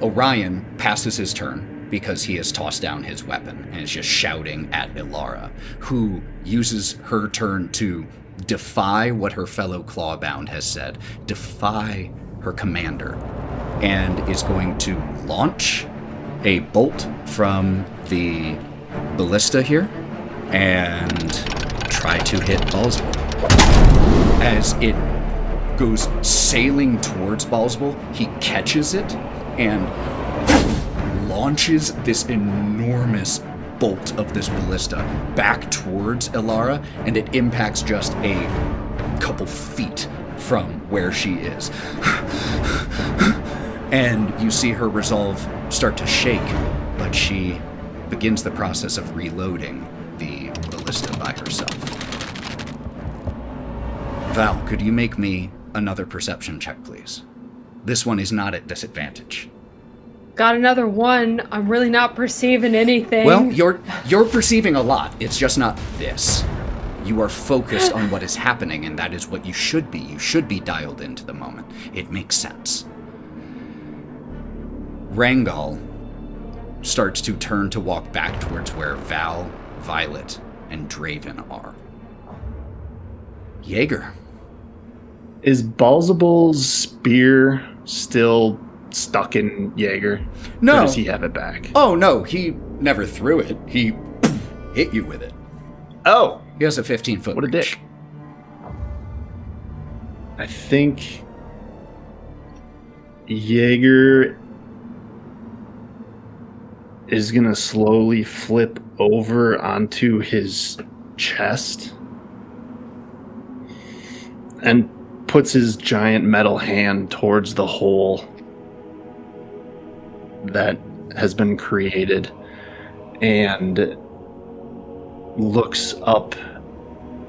Orion passes his turn because he has tossed down his weapon and is just shouting at Ilara, who uses her turn to defy what her fellow Clawbound has said, defy her commander, and is going to launch a bolt from the ballista here and try to hit Baalzebul. As it goes sailing towards Baalzebul, he catches it and launches this enormous bolt of this ballista back towards Ilara, and it impacts just a couple feet from where she is. And you see her resolve start to shake, but she begins the process of reloading the ballista by herself. Val, could you make me another perception check, please? This one is not at disadvantage. Got another 1. I'm really not perceiving anything. Well, you're perceiving a lot. It's just not this. You are focused on what is happening, and that is what you should be. You should be dialed into the moment. It makes sense. Rangal starts to turn to walk back towards where Val, Violet, and Draven are. Jaeger. Is Baalzebul's spear still stuck in Jaeger? No. Or does he have it back? Oh, no, he never threw it. He hit you with it. Oh. He has a 15-foot What a reach. dick. I think Jaeger is going to slowly flip over onto his chest and puts his giant metal hand towards the hole that has been created and looks up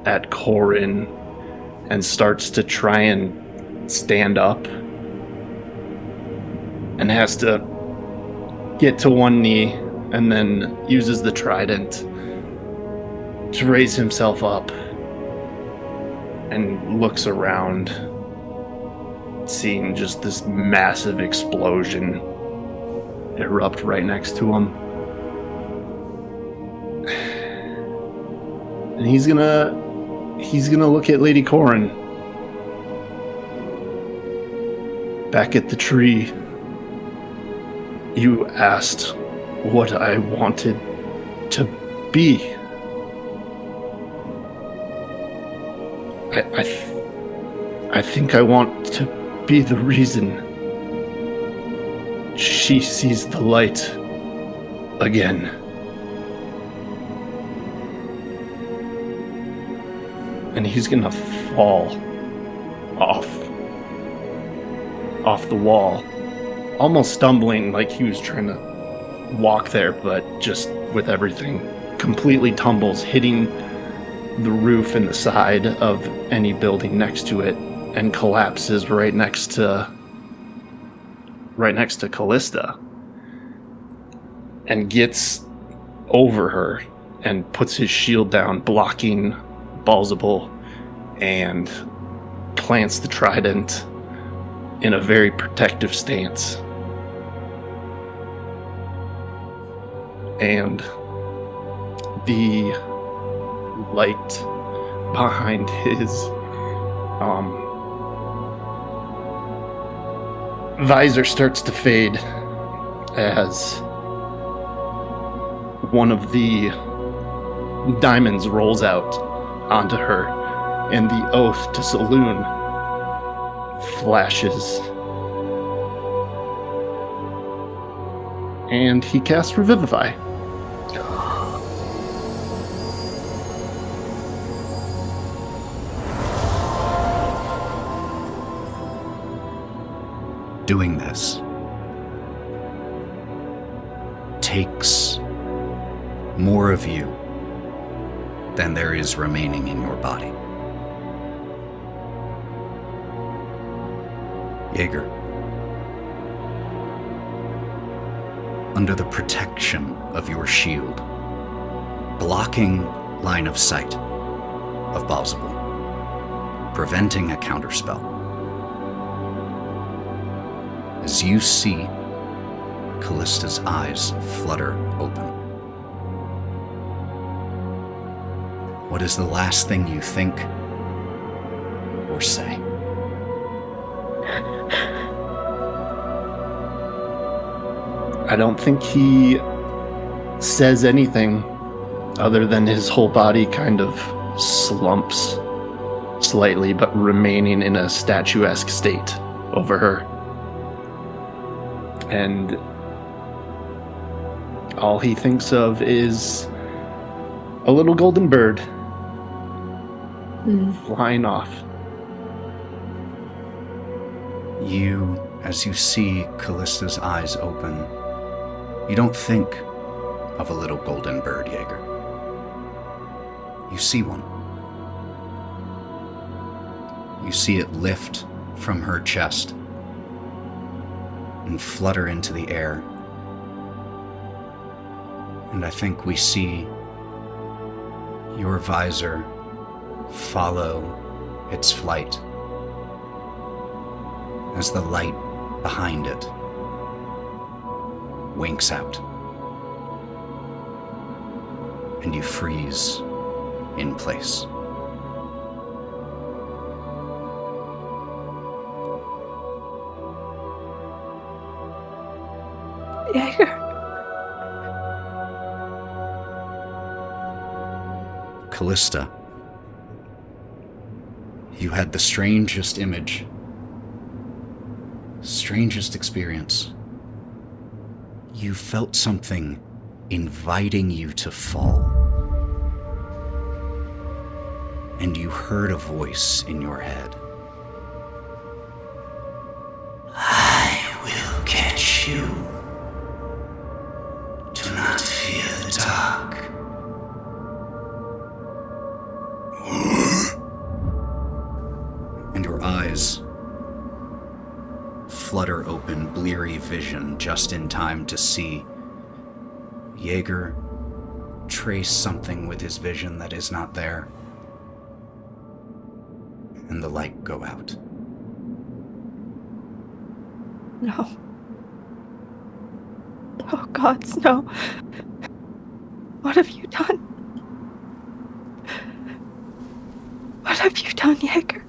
at Korrin and starts to try and stand up and has to get to one knee and then uses the trident to raise himself up and looks around, seeing just this massive explosion erupt right next to him. And he's gonna look at Lady Korrin. Back at the tree, you asked what I wanted to be. I think I want to be the reason she sees the light again. And he's gonna fall off the wall, almost stumbling like he was trying to walk there, but just with everything completely tumbles, hitting the roof and the side of any building next to it, and collapses right next to Kalista, and gets over her and puts his shield down, blocking Baalzebul, and plants the trident in a very protective stance and the light behind his visor starts to fade as one of the diamonds rolls out onto her, and the oath to Saloon flashes. And he casts Revivify. Doing this takes more of you than there is remaining in your body. Jaeger, under the protection of your shield, blocking line of sight of Baalzebul, preventing a counterspell, as you see Kalista's eyes flutter open. What is the last thing you think or say? I don't think he says anything other than his whole body kind of slumps slightly, but remaining in a statuesque state over her. And all he thinks of is a little golden bird flying off. You, as you see Kalista's eyes open, you don't think of a little golden bird, Jaeger. You see one. You see it lift from her chest and flutter into the air. And I think we see your visor follow its flight as the light behind it winks out, and you freeze in place. Jaeger. Kalista, you had the strangest image, strangest experience. You felt something inviting you to fall. And you heard a voice in your head. I will catch you. Do not fear the dark. And your eyes flutter open, bleary vision just in time to see Jaeger trace something with his vision that is not there, and the light go out. No. Oh, gods, no. What have you done? What have you done, Jaeger?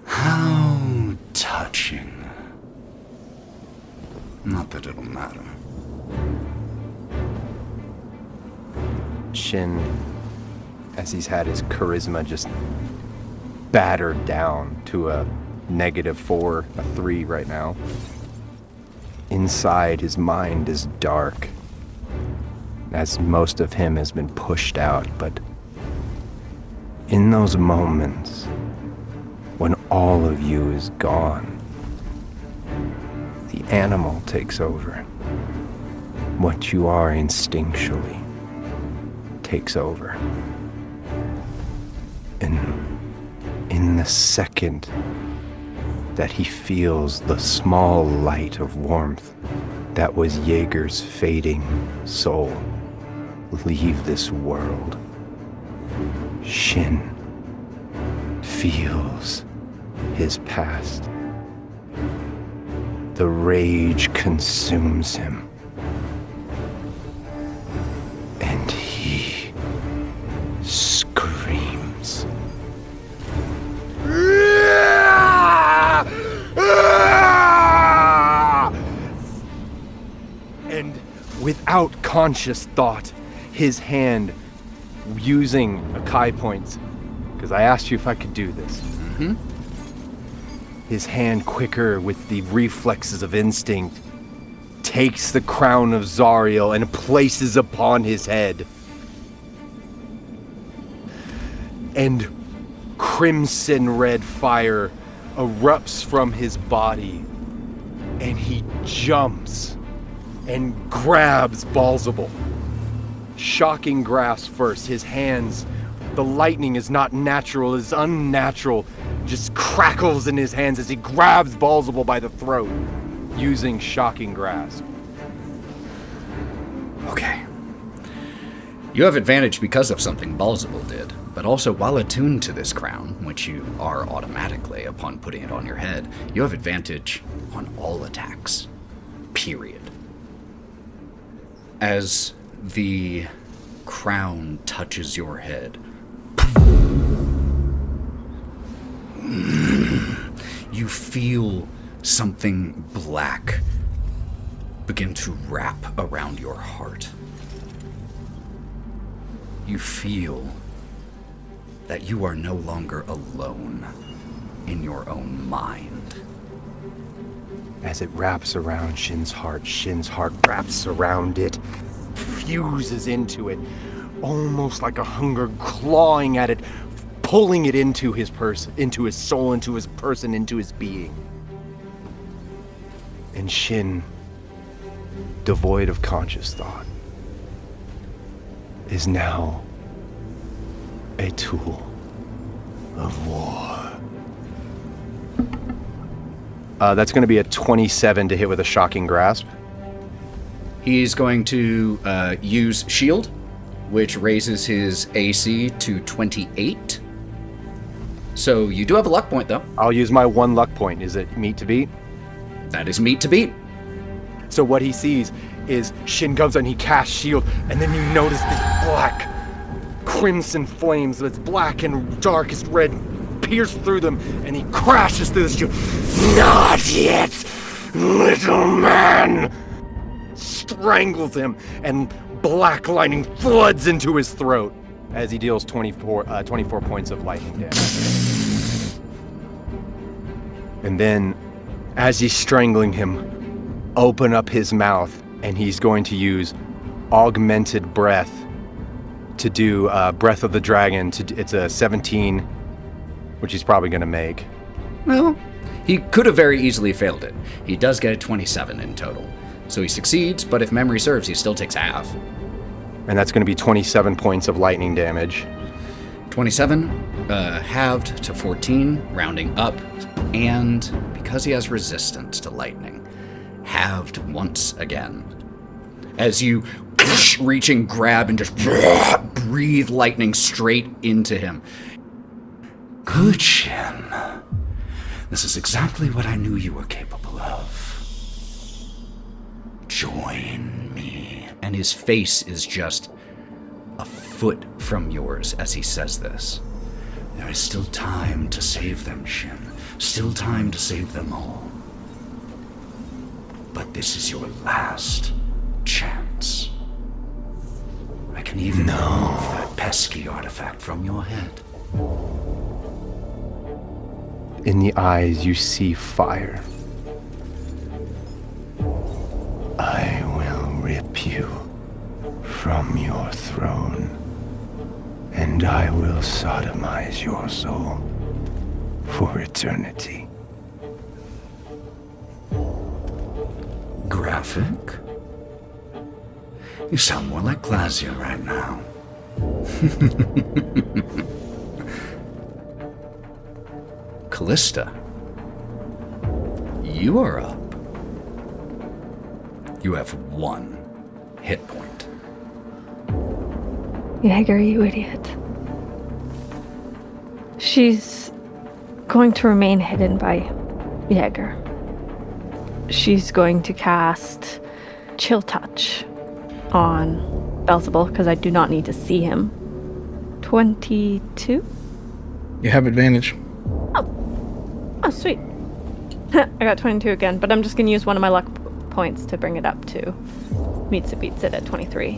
How touching. Not that it'll matter. Shin, as he's had his charisma just battered down to a -4, a 3 right now. Inside, his mind is dark, as most of him has been pushed out, but in those moments, when all of you is gone, the animal takes over. What you are instinctually takes over. And in the second that he feels the small light of warmth that was Jaeger's fading soul leave this world, Shin feels his past. The rage consumes him conscious thought, his hand using a Kai point, because I asked you if I could do this. Mm-hmm. His hand, quicker with the reflexes of instinct, takes the crown of Zariel and places upon his head. And crimson red fire erupts from his body, and he jumps and grabs Baalzebul. Shocking grasp first. His hands, the lightning is not natural, it's unnatural. Just crackles in his hands as he grabs Baalzebul by the throat, using shocking grasp. Okay. You have advantage because of something Baalzebul did, but also while attuned to this crown, which you are automatically upon putting it on your head, you have advantage on all attacks. Period. As the crown touches your head, you feel something black begin to wrap around your heart. You feel that you are no longer alone in your own mind. As it wraps around Shin's heart wraps around it, fuses into it, almost like a hunger clawing at it, pulling it into his person, into his soul, into his person, into his being. And Shin, devoid of conscious thought, is now a tool of war. That's going to be a 27 to hit with a shocking grasp. He's going to use shield, which raises his AC to 28. So you do have a luck point, though. I'll use my one luck point. Is it meet to beat? That is meet to beat. So what he sees is Shin comes and he casts shield, and then you notice this black, crimson flames that's black and darkest red pierce through them, and he crashes through the shield. Not yet, little man! Strangles him, and black lightning floods into his throat as he deals 24 points of lightning damage. And then, as he's strangling him, open up his mouth, and he's going to use augmented breath to do Breath of the Dragon. It's a 17, which he's probably going to make. Well, he could have very easily failed it. He does get a 27 in total. So he succeeds, but if memory serves, he still takes half. And that's going to be 27 points of lightning damage. 27, halved to 14, rounding up, and because he has resistance to lightning, halved once again. As you reach and grab and just breathe lightning straight into him. Good, Shin. This is exactly what I knew you were capable of. Join me. And his face is just a foot from yours as he says this. There is still time to save them, Shin. Still time to save them all. But this is your last chance. I can even remove that pesky artifact from your head. In the eyes, you see fire. I will rip you from your throne, and I will sodomize your soul for eternity. Graphic? You sound more like Glasia right now. Kalista, you are up. You have 1 hit point. Jaeger, you idiot. She's going to remain hidden by Jaeger. She's going to cast Chill Touch on Baalzebul, because I do not need to see him. 22? You have advantage. Oh, sweet. I got 22 again, but I'm just going to use one of my luck points to bring it up to meets it at 23.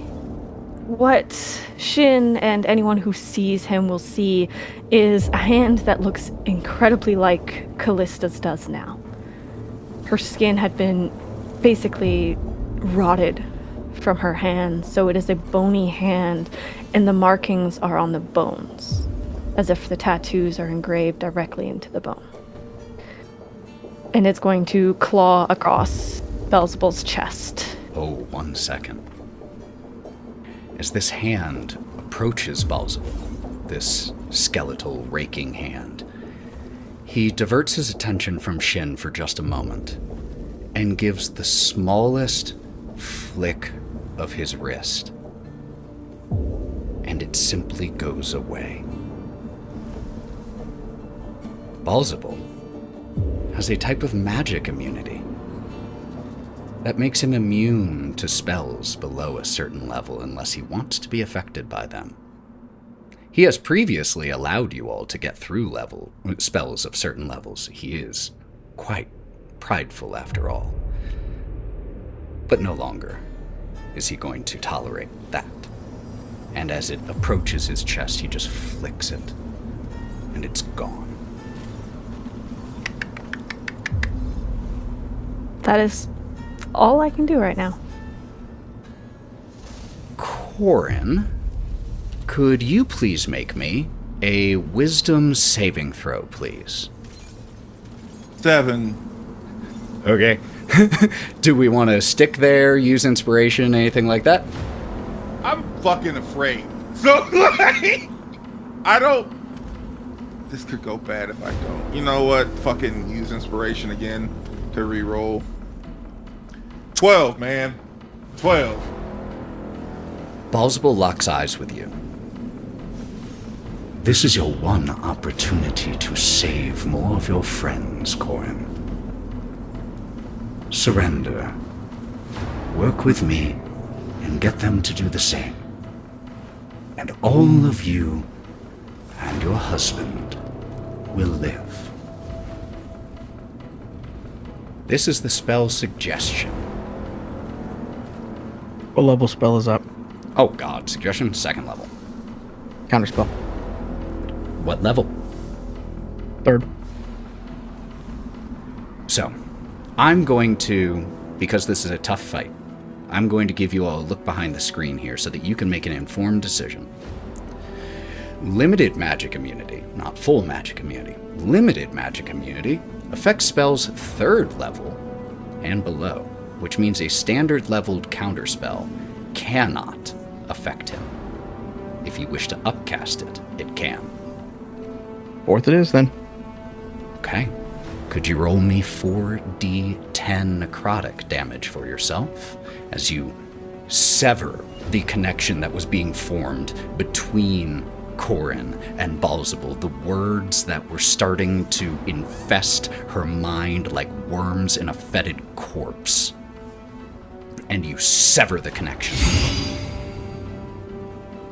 What Shin and anyone who sees him will see is a hand that looks incredibly like Kalista's does now. Her skin had been basically rotted from her hand, so it is a bony hand, and the markings are on the bones, as if the tattoos are engraved directly into the bone. And it's going to claw across Baalzebul's chest. Oh, 1 second. As this hand approaches Baalzebul, this skeletal, raking hand, he diverts his attention from Shin for just a moment and gives the smallest flick of his wrist. And it simply goes away. Baalzebul has a type of magic immunity that makes him immune to spells below a certain level unless he wants to be affected by them. He has previously allowed you all to get through spells of certain levels. He is quite prideful after all. But no longer is he going to tolerate that. And as it approaches his chest, he just flicks it, and it's gone. That is all I can do right now. Korrin, could you please make me a wisdom saving throw, please? 7. Okay. Do we want to stick there, use inspiration, anything like that? I'm fucking afraid. So, like, I don't... This could go bad if I don't. You know what? Fucking use inspiration again to reroll. 12, man. 12. Baalzebul locks eyes with you. This is your one opportunity to save more of your friends, Korrin. Surrender. Work with me and get them to do the same. And all of you and your husband will live. This is the spell Suggestion. What level spell is up? Oh god, Suggestion, 2nd level. Counterspell. What level? 3rd. So, I'm going to, because this is a tough fight, I'm going to give you all a look behind the screen here so that you can make an informed decision. Limited magic immunity, not full magic immunity, limited magic immunity affects spells 3rd level and below, which means a standard leveled counterspell cannot affect him. If you wish to upcast it, it can. 4th it is, then. Okay. Could you roll me 4d10 necrotic damage for yourself as you sever the connection that was being formed between Korrin and Baalzebul, the words that were starting to infest her mind like worms in a fetid corpse. And you sever the connection.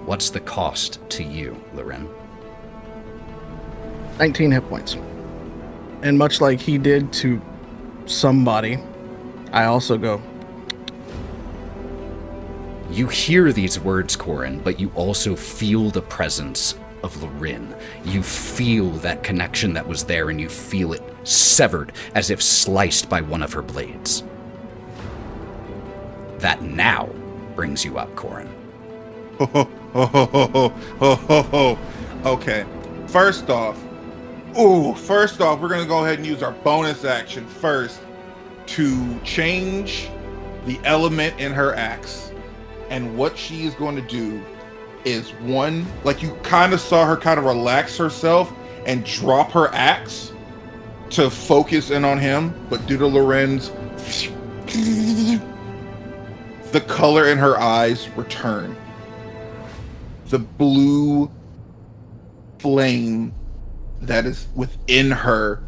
What's the cost to you, Lorwryn? 19 hit points. And much like he did to somebody, I also go. You hear these words, Korrin, but you also feel the presence of Lorwryn. You feel that connection that was there, and you feel it severed as if sliced by one of her blades. That now brings you up, Korrin. Okay. First off, we're going to go ahead and use our bonus action first to change the element in her axe. And what she is going to do is one, like you kind of saw her kind of relax herself and drop her axe to focus in on him, but due to Lorwryn's, the color in her eyes return. The blue flame that is within her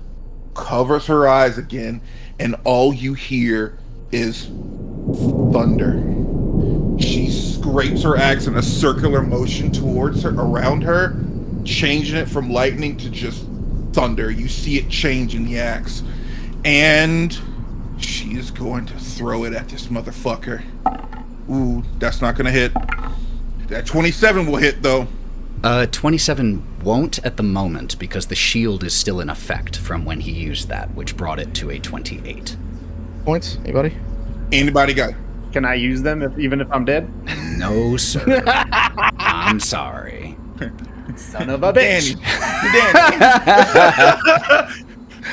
covers her eyes again, and all you hear is thunder. She scrapes her axe in a circular motion towards her, around her, changing it from lightning to just thunder. You see it change in the axe, and she is going to throw it at this motherfucker. Ooh, that's not gonna hit. That 27 will hit though. 27 won't at the moment because the shield is still in effect from when he used that, which brought it to a 28. Points? Anybody? Anybody got? Can I use them even if I'm dead? No, sir. I'm sorry. Son of a bitch. Danny.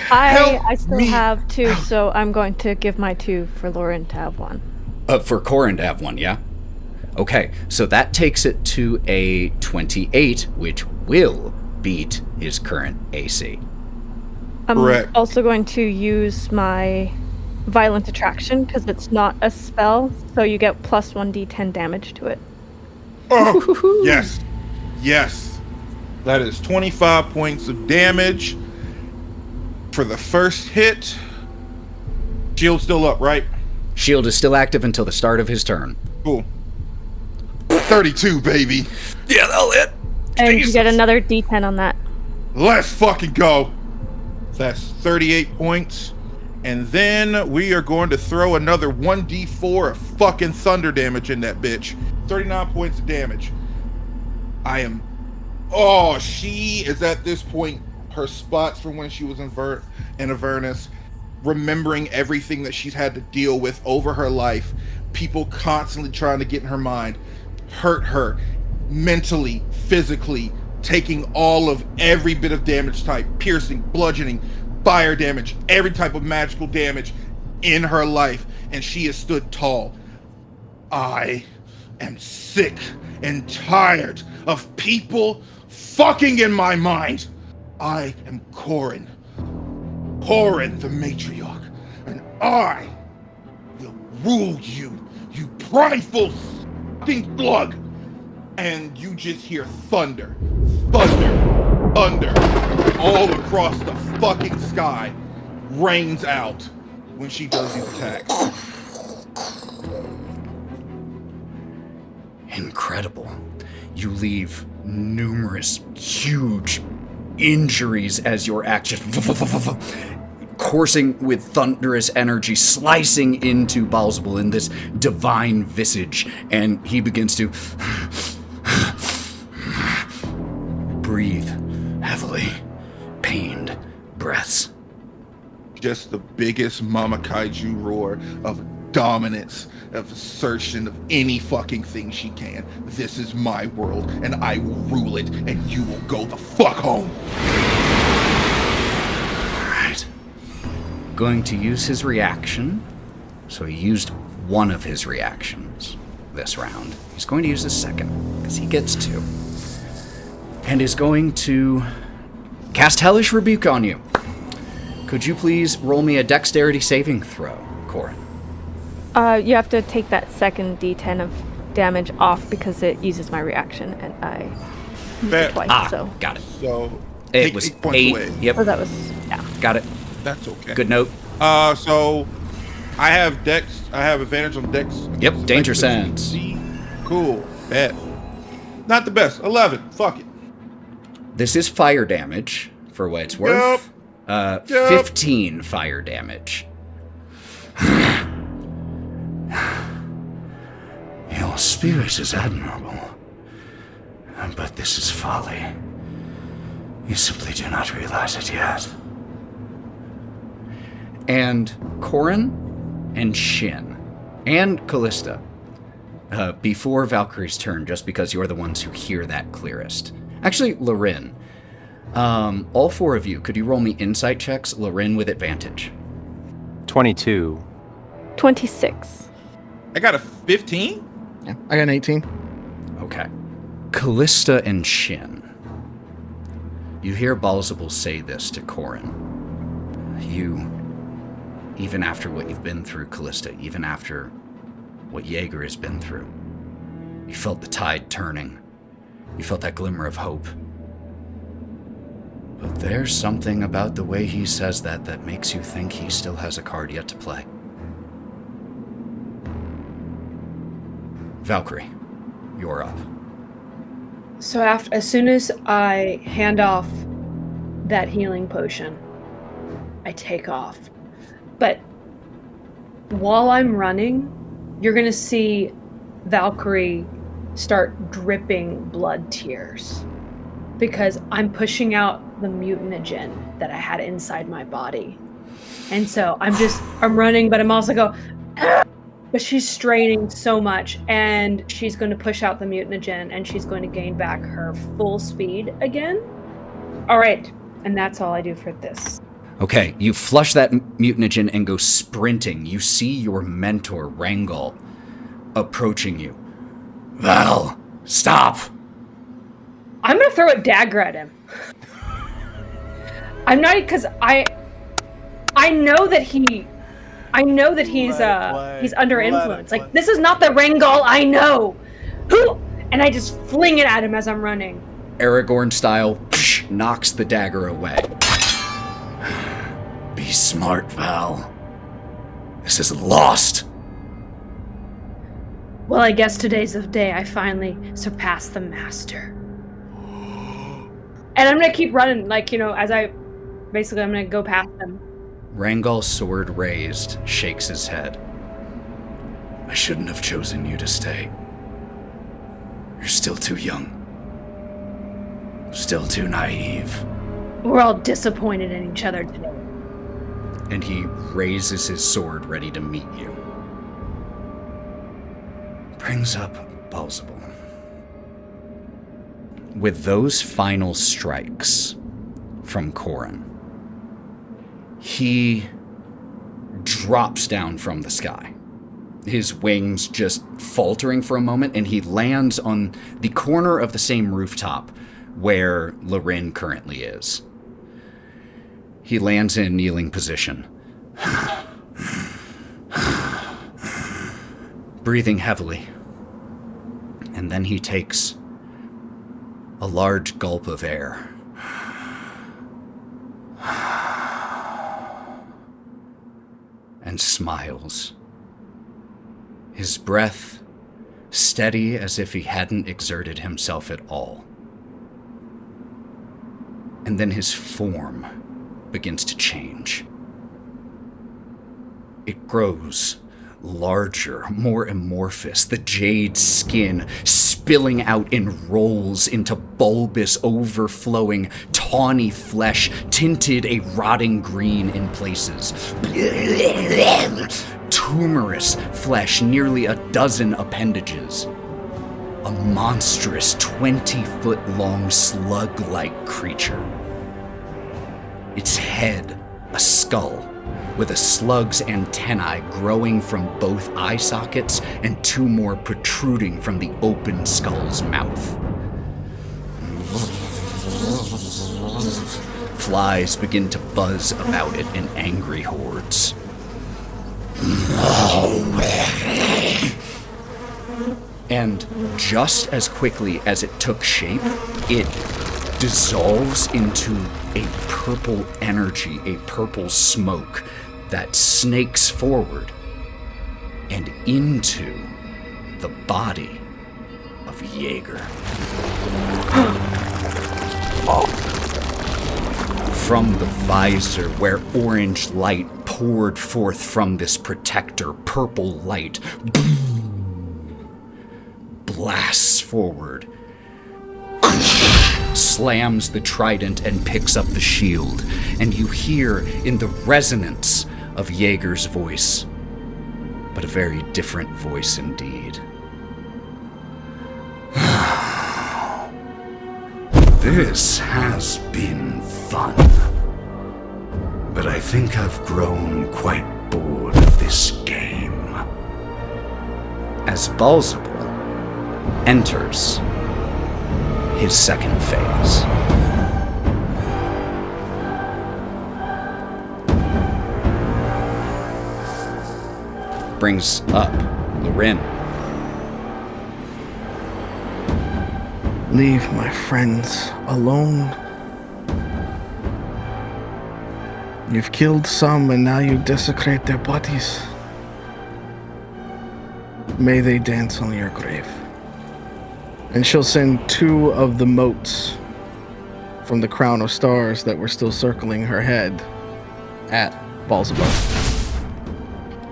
I still have 2, so I'm going to give my 2 for Lorwryn to have 1. For Korrin to have 1, yeah? Okay, so that takes it to a 28, which will beat his current AC. I'm Correct. also going to use my Violent Attraction because it's not a spell, so you get plus 1d10 damage to it. Oh, yes. Yes. That is 25 points of damage for the first hit. Shield's still up, right? Shield is still active until the start of his turn. Cool. 32, baby. Yeah, that'll hit. And you get another d10 on that. Let's fucking go. That's 38 points. And then we are going to throw another 1d4 of fucking thunder damage in that bitch. 39 points of damage. She is at this point, her spots from when she was in Avernus, remembering everything that she's had to deal with over her life. People constantly trying to get in her mind, hurt her mentally, physically, taking all of every bit of damage type, piercing, bludgeoning, fire damage, every type of magical damage in her life, and she has stood tall. I am sick and tired of people fucking in my mind. I am Korrin the matriarch, and I will rule you, you prideful fucking slug. And you just hear thunder, all across the fucking sky, rains out when she does these attacks. Incredible. You leave numerous huge injuries as your action coursing with thunderous energy, slicing into Baalzebul in this divine visage, and he begins to breathe heavily, pained breaths. Just the biggest Mama Kaiju roar of dominance, of assertion of any fucking thing she can. This is my world, and I will rule it, and you will go the fuck home. Alright. Going to use his reaction. So he used one of his reactions this round. He's going to use his second, because he gets 2. And is going to cast Hellish Rebuke on you. Could you please roll me a dexterity saving throw, Korrin? You have to take that second d10 of damage off because it uses my reaction, and I used it twice, so... Got it. So, It was 8 points 8. away. Yep. Oh, that was... yeah. Got it. That's okay. Good note. So I have advantage on dex. Yep, danger sense. Cool. Bet. Not the best. 11. Fuck it. This is fire damage, for what it's worth. Yep. 15 fire damage. Your spirit is admirable, but this is folly. You simply do not realize it yet. And Korrin and Shin and Kalista, before Valkyrie's turn, just because you're the ones who hear that clearest. Actually, Lorwryn, all 4 of you, could you roll me insight checks? Lorwryn with advantage. 22. 26. I got a 15? Yeah, I got an 18. Okay. Kalista and Shin. You hear Baalzebul say this to Korrin. You, even after what you've been through, Kalista, even after what Jaeger has been through, you felt the tide turning. You felt that glimmer of hope. But there's something about the way he says that makes you think he still has a card yet to play. Valkerie, you're up. So as soon as I hand off that healing potion, I take off. But while I'm running, you're going to see Valkerie start dripping blood tears because I'm pushing out the mutanogen that I had inside my body. And so I'm running, but I'm also go, ah! But she's straining so much, and she's going to push out the mutanogen, and she's going to gain back her full speed again. All right, and that's all I do for this. Okay, you flush that mutanogen and go sprinting. You see your mentor, Rangal, approaching you. Val, stop! I'm going to throw a dagger at him. I'm not, because I know that he's under influence. Like, this is not the Rangal I know. Who? And I just fling it at him as I'm running. Aragorn style, knocks the dagger away. Be smart, Val. This is lost. Well, I guess today's the day I finally surpassed the master. And I'm going to keep running, like, as I'm going to go past him. Rangal's sword raised, shakes his head. I shouldn't have chosen you to stay. You're still too young. Still too naive. We're all disappointed in each other today. And he raises his sword ready to meet you. Brings up Baalzebul. With those final strikes from Korrin, he drops down from the sky, his wings just faltering for a moment, and he lands on the corner of the same rooftop where Lorwryn currently is. He lands in a kneeling position, breathing heavily, and then he takes a large gulp of air. And smiles. His breath steady as if he hadn't exerted himself at all. And then his form begins to change. It grows larger, more amorphous, the jade skin spilling out in rolls into bulbous, overflowing, tawny flesh, tinted a rotting green in places. Tumorous flesh, nearly a dozen appendages. A monstrous 20-foot-long slug-like creature. Its head, a skull, with a slug's antennae growing from both eye sockets and two more protruding from the open skull's mouth. Flies begin to buzz about it in angry hordes. And just as quickly as it took shape, it dissolves into a purple energy, a purple smoke that snakes forward and into the body of Jaeger. From the visor where orange light poured forth from this protector, purple light blasts forward, slams the trident and picks up the shield, and you hear in the resonance of Jaeger's voice, but a very different voice indeed. This has been fun, but I think I've grown quite bored of this game. As Baalzebul enters his second phase. Brings up Lorwryn. Leave my friends alone. You've killed some and now you desecrate their bodies. May they dance on your grave. And she'll send 2 of the motes from the crown of stars that were still circling her head at Baalzebul.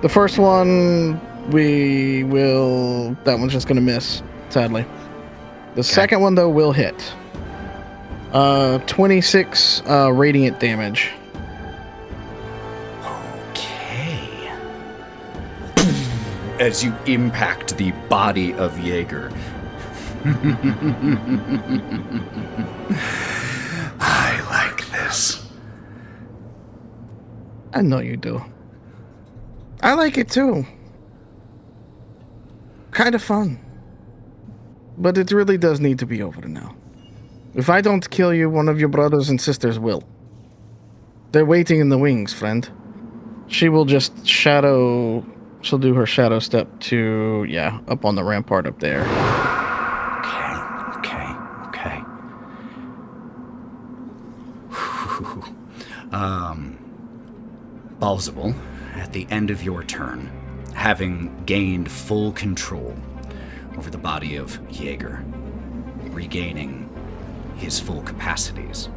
The first one That one's just gonna miss, sadly. The second one, though, will hit. 26 radiant damage. Okay. As you impact the body of Jaeger. I like this. I know you do. I like it too. Kind of fun. But it really does need to be over now. If I don't kill you, one of your brothers and sisters will. They're waiting in the wings, friend. She will just she'll do her shadow step to, up on the rampart up there. Okay. Baalzebul, at the end of your turn, having gained full control over the body of Jaeger, regaining his full capacities,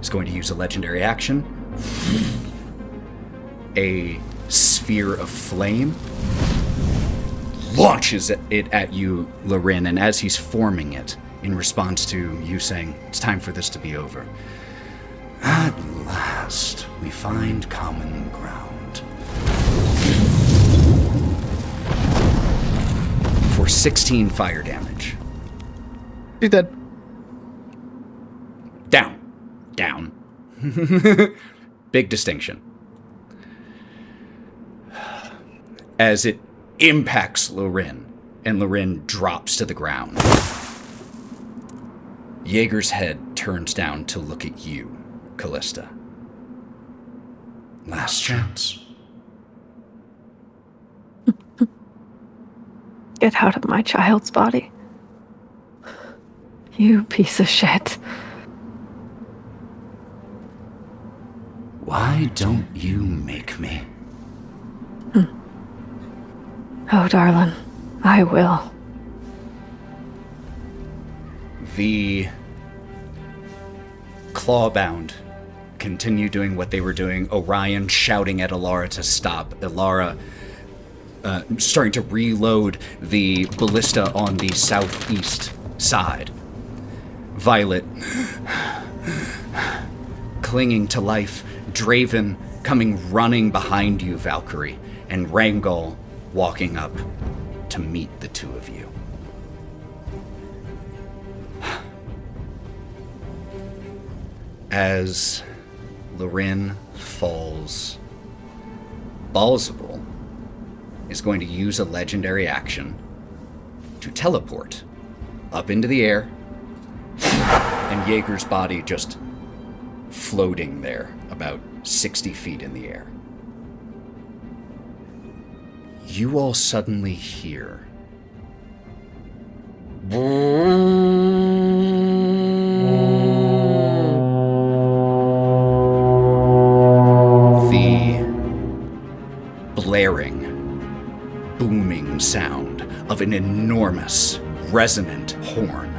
is going to use a legendary action. A sphere of flame launches it at you, Lorwryn, and as he's forming it, in response to you saying, "It's time for this to be over," At last, we find common ground. for 16 fire damage. He's dead. Down. Big distinction. As it impacts Lorwryn, and Lorwryn drops to the ground. Jaeger's head turns down to look at you, Kalista. Last chance. Get out of my child's body. You piece of shit. Why don't you make me? Oh, darling, I will. The Clawbound continue doing what they were doing. Orion shouting at Alara to stop. Alara starting to reload the ballista on the southeast side. Violet clinging to life. Draven coming running behind you, Valkerie. And Rangol walking up to meet the two of you. As Lorwryn falls, Baalzebul is going to use a legendary action to teleport up into the air, and Jaeger's body just floating there about 60 feet in the air. You all suddenly hear the blaring, booming sound of an enormous, resonant horn,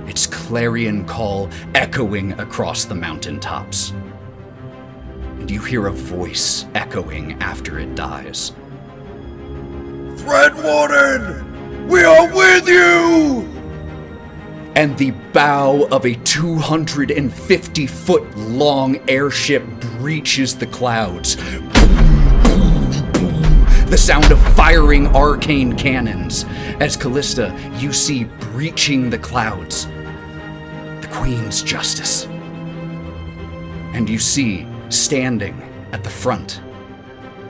its clarion call echoing across the mountaintops. And you hear a voice echoing after it dies. Threadwarden! We are with you! And the bow of a 250-foot long airship breaches the clouds. The sound of firing arcane cannons. As Kalista, you see breaching the clouds the Queen's Justice. And you see, standing at the front,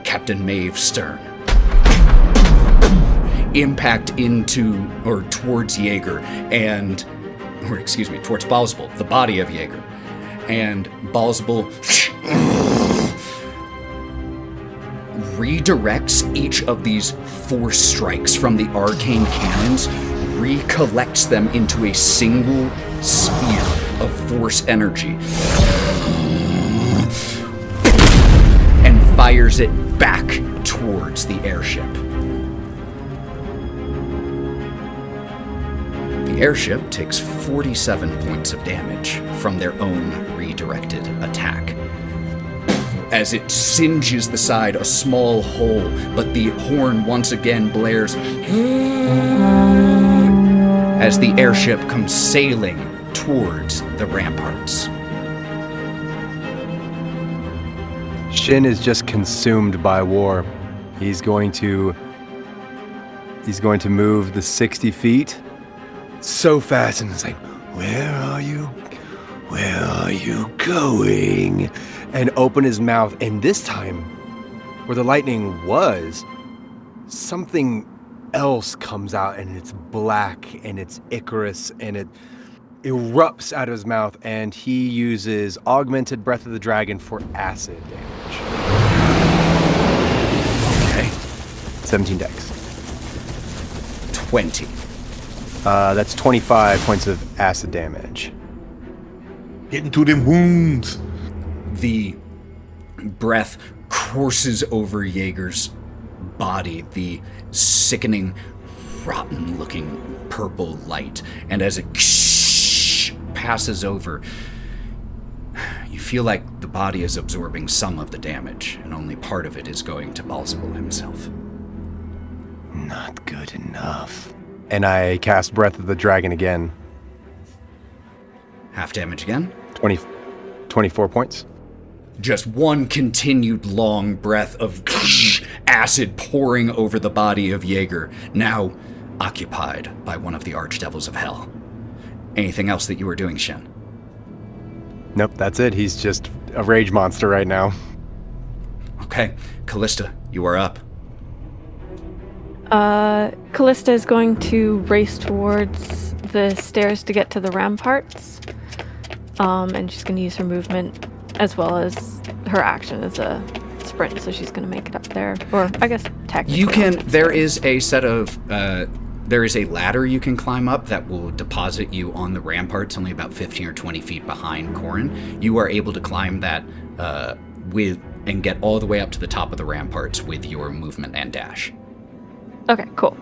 Captain Maeve Stern. Impact into, or towards Jaeger, towards Baalzebul, the body of Jaeger. And Baalzebul redirects each of these force strikes from the arcane cannons, recollects them into a single sphere of force energy, and fires it back towards the airship. The airship takes 47 points of damage from their own redirected attack. as it singes the side, a small hole, but the horn once again blares as the airship comes sailing towards the ramparts. Shin is just consumed by war. He's going to move the 60 feet so fast, and it's like, where are you going? And open his mouth, and this time, where the lightning was, something else comes out, and it's black, and it's Icarus, and it erupts out of his mouth, and he uses Augmented Breath of the Dragon for acid damage. Okay. 17 dex. 20. That's 25 points of acid damage. Getting to them wounds. The breath courses over Jaeger's body, the sickening, rotten-looking purple light, and as it passes over, you feel like the body is absorbing some of the damage, and only part of it is going to Baalzebul himself. Not good enough. And I cast Breath of the Dragon again. Half damage again. 24 points. Just one continued long breath of acid pouring over the body of Jaeger, now occupied by one of the Archdevils of Hell. Anything else that you were doing, Shin? Nope, that's it. He's just a rage monster right now. Okay, Kalista, you are up. Kalista is going to race towards the stairs to get to the ramparts. And she's going to use her movement as well as her action as a sprint, so she's going to make it up there. Or, I guess, technically. You can, there is a set of, there is a ladder you can climb up that will deposit you on the ramparts, only about 15 or 20 feet behind Korrin. You are able to climb that and get all the way up to the top of the ramparts with your movement and dash. Okay, cool.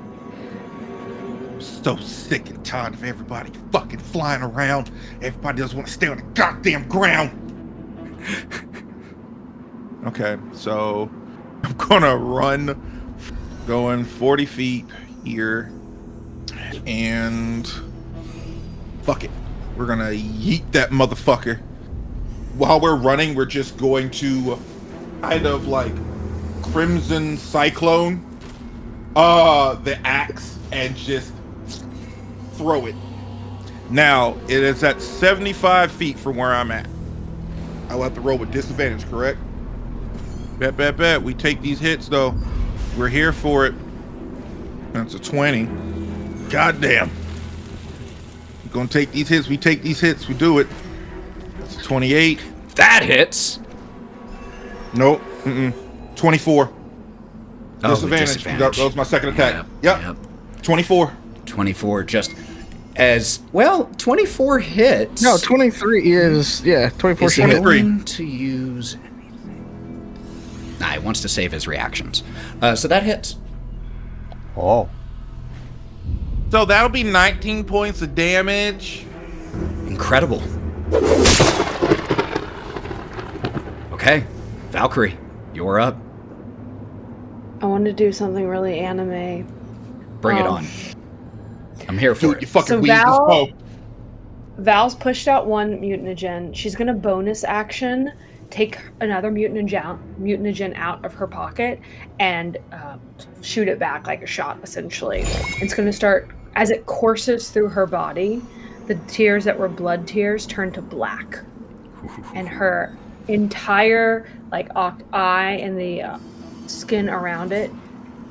So sick and tired of everybody fucking flying around. Everybody doesn't want to stay on the goddamn ground. Okay, so I'm gonna run, going 40 feet here, and fuck it. We're gonna yeet that motherfucker. While we're running, we're just going to kind of like Crimson Cyclone the axe and just throw it. Now, it is at 75 feet from where I'm at. I'll have to roll with disadvantage, correct? Bet. We take these hits, though. We're here for it. That's a 20. Goddamn. We're gonna take these hits. We take these hits. We do it. That's a 28. That hits. Nope. 24. Oh, Disadvantage. That was my second attack. Yep. 24. 24, just as well. 24 hits. No, 23 is 24. Is he 23. going to use anything? Nah, he wants to save his reactions. So that hits. Oh. So that'll be 19 points of damage. Incredible. Okay, Valkerie, you're up. I want to do something really anime. Bring it on. I'm here for it. You fucking So weed this bow. Val's pushed out one mutagen. She's gonna bonus action, take another mutagen out of her pocket, and shoot it back like a shot. Essentially, it's gonna start as it courses through her body. The tears that were blood tears turn to black, and her entire eye and the skin around it,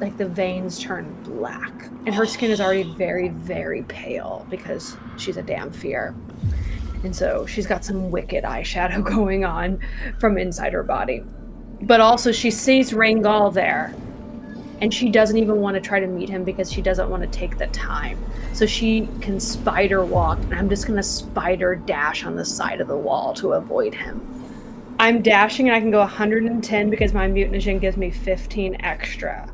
like the veins turn black, and her skin is already very, very pale because she's a damn fear. And so she's got some wicked eyeshadow going on from inside her body. But also she sees Rhaengal there, and she doesn't even want to try to meet him because she doesn't want to take the time. So she can spider walk, and I'm just going to spider dash on the side of the wall to avoid him. I'm dashing, and I can go 110 because my mutagen gives me 15 extra.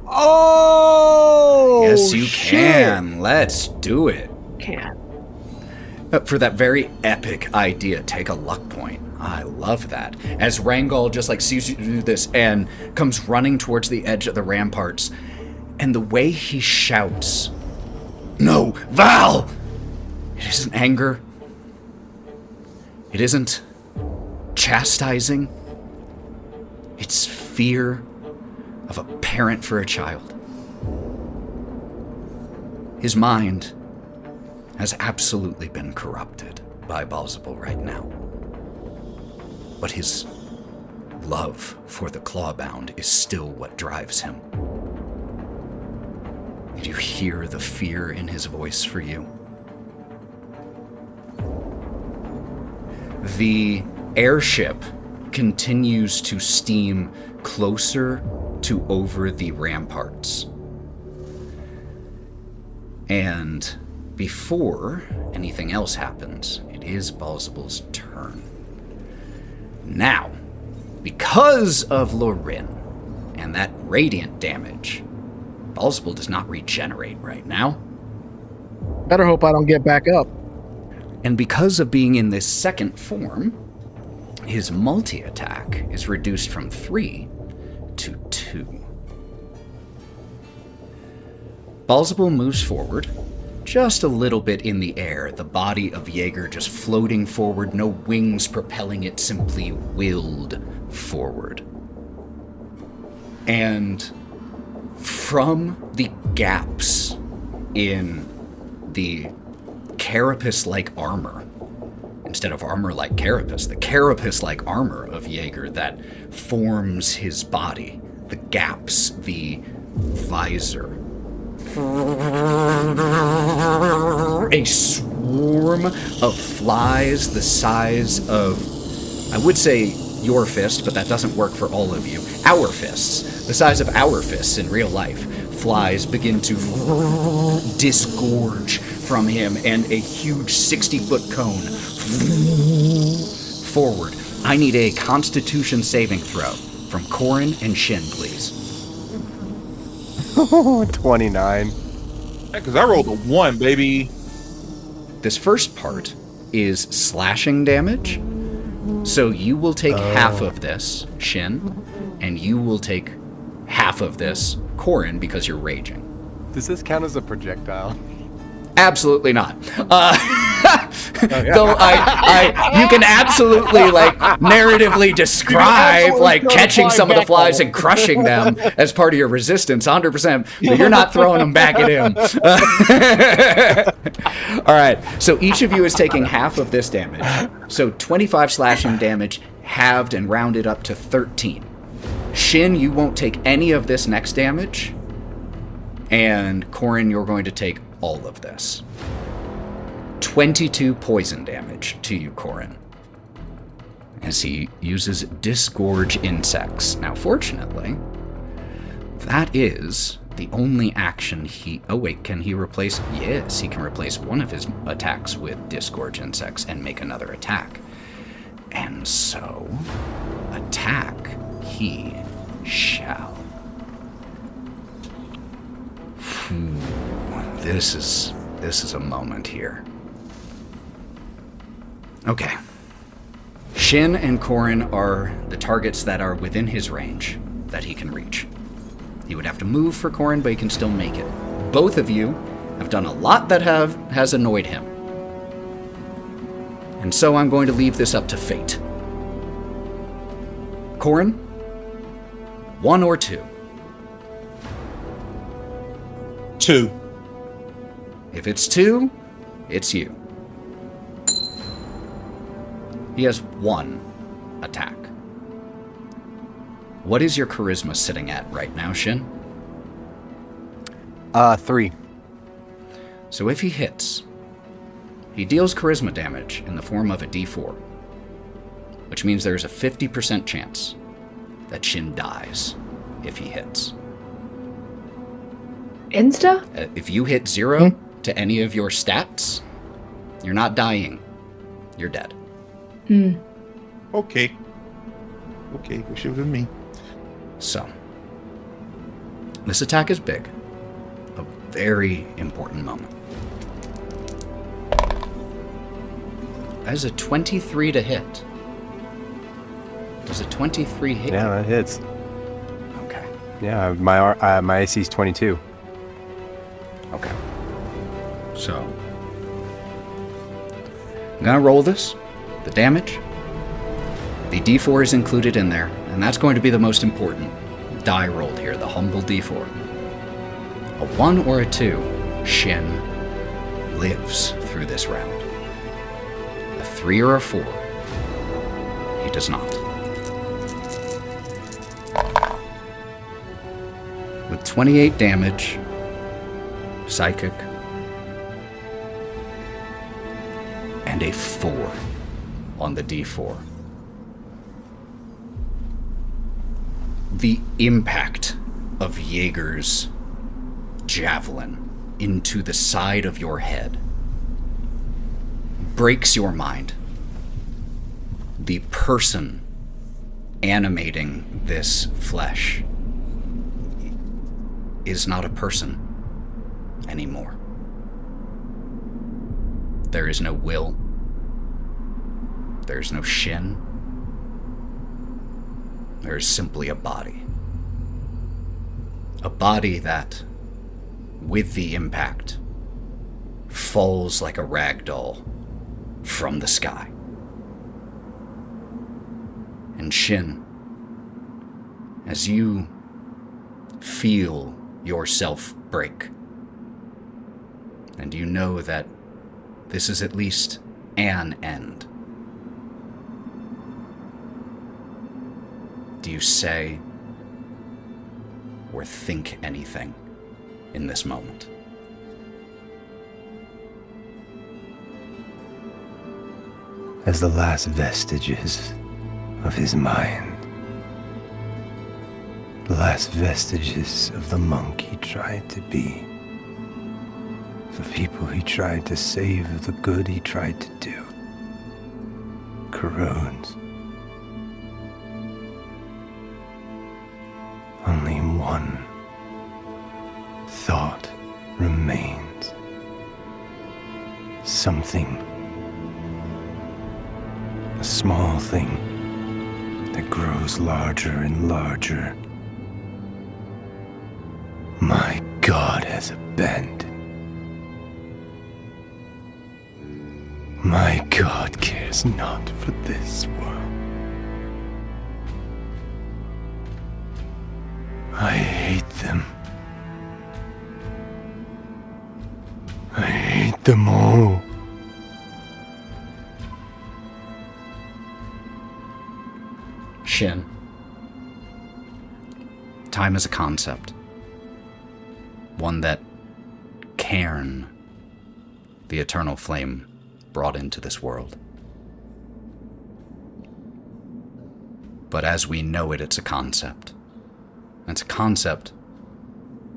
Oh! Yes, you can. Let's do it. Can. For that very epic idea, take a luck point. I love that. As Rangel just like sees you do this and comes running towards the edge of the ramparts, and the way he shouts, "No, Val!" It isn't anger. It isn't chastising. It's fear of a parent for a child. His mind has absolutely been corrupted by Baalzebul right now. But his love for the Clawbound is still what drives him. Did you hear the fear in his voice for you? The airship continues to steam closer to over the ramparts. And before anything else happens, it is Baalzebul's turn. Now, because of Lorwryn and that radiant damage, Baalzebul does not regenerate right now. Better hope I don't get back up. And because of being in this second form, his multi-attack is reduced from 3 to 2. Baalzebul moves forward, just a little bit in the air, the body of Jaeger just floating forward, no wings propelling it, simply willed forward. And from the gaps in the carapace-like armor, instead of armor-like carapace, the carapace-like armor of Jaeger that forms his body, the gaps, the visor, a swarm of flies the size of, I would say your fist, but that doesn't work for all of you. Our fists, the size of our fists in real life, flies begin to disgorge from him, and a huge 60-foot cone forward. I need a Constitution saving throw from Korrin and Shin, please. 29. Because I rolled a 1, baby. This first part is slashing damage. So you will take half of this, Shin, and you will take half of this, Korrin, because you're raging. Does this count as a projectile? Absolutely not. Though you can absolutely narratively describe catching some of the flies and crushing them as part of your resistance, 100%. But you're not throwing them back at him. All right. So each of you is taking half of this damage. So 25 slashing damage, halved and rounded up to 13. Shin, you won't take any of this next damage, and Korrin, you're going to take all of this. 22 poison damage to you, Korrin, as he uses Disgorge Insects. Now, fortunately, that is the only action he... Oh, wait, can he replace... Yes, he can replace one of his attacks with Disgorge Insects and make another attack. And so, attack he shall. This is a moment here. Okay. Shin and Korrin are the targets that are within his range that he can reach. He would have to move for Korrin, but he can still make it. Both of you have done a lot that has annoyed him. And so I'm going to leave this up to fate. Korrin, 1 or 2? 2. If it's 2, it's you. He has 1 attack. What is your charisma sitting at right now, Shin? 3. So if he hits, he deals charisma damage in the form of a D4, which means there's a 50% chance that Shin dies if he hits. Insta? If you hit 0 to any of your stats, you're not dying. You're dead. Okay. Okay, wish it was me. So, this attack is big. A very important moment. That is a 23 to hit. Does a 23 hit? Yeah, that hits. Okay. Yeah, my AC is 22. Okay. So, I'm gonna roll this. The damage. The D4 is included in there, and that's going to be the most important die rolled here, the humble D4. A 1 or a 2, Shin lives through this round. A 3 or a 4, he does not. With 28 damage, psychic, and a 4 on the D4. The impact of Jaeger's javelin into the side of your head breaks your mind. The person animating this flesh is not a person anymore. There is no will. There is no Shin. There is simply a body. A body that, with the impact, falls like a rag doll from the sky. And Shin, as you feel yourself break, and you know that this is at least an end, do you say or think anything in this moment? As the last vestiges of his mind, the last vestiges of the monk he tried to be, the people he tried to save, the good he tried to do, corrodes. Only one thought remains. Something, a small thing that grows larger and larger. My God has abandoned. My God cares not for this world. I hate them. I hate them all. Shin, time is a concept. One that Cairn, the eternal flame, brought into this world. But as we know it, it's a concept. It's a concept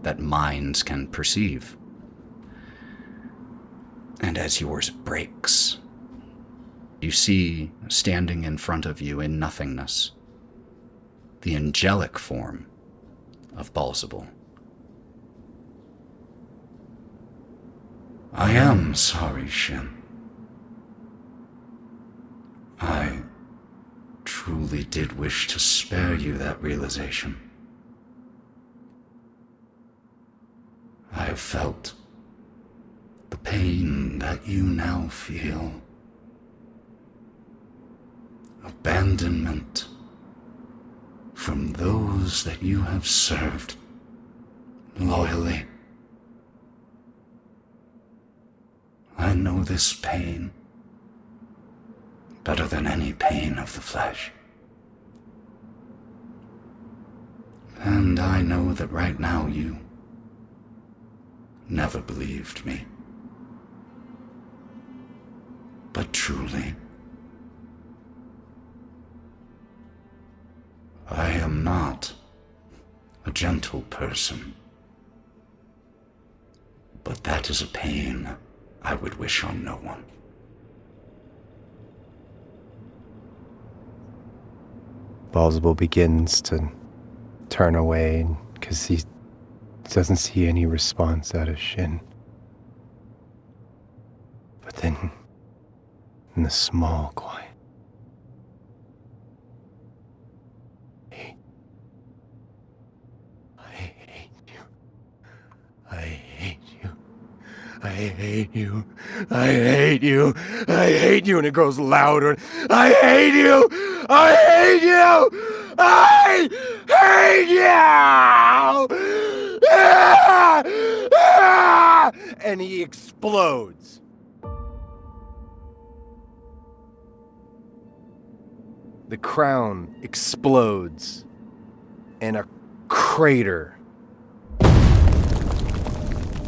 that minds can perceive. And as yours breaks, you see standing in front of you in nothingness the angelic form of Baalzebul. I am sorry, Shin. I truly did wish to spare you that realization. I have felt the pain that you now feel. Abandonment from those that you have served loyally. I know this pain better than any pain of the flesh. And I know that right now you never believed me. But truly, I am not a gentle person. But that is a pain I would wish on no one. Baalzebul begins to turn away because he doesn't see any response out of Shin. But then in the small quiet. I hate you. I hate you. I hate you. I hate you. And it grows louder. I hate you. I hate you. I hate you. And he explodes. The crown explodes. And a crater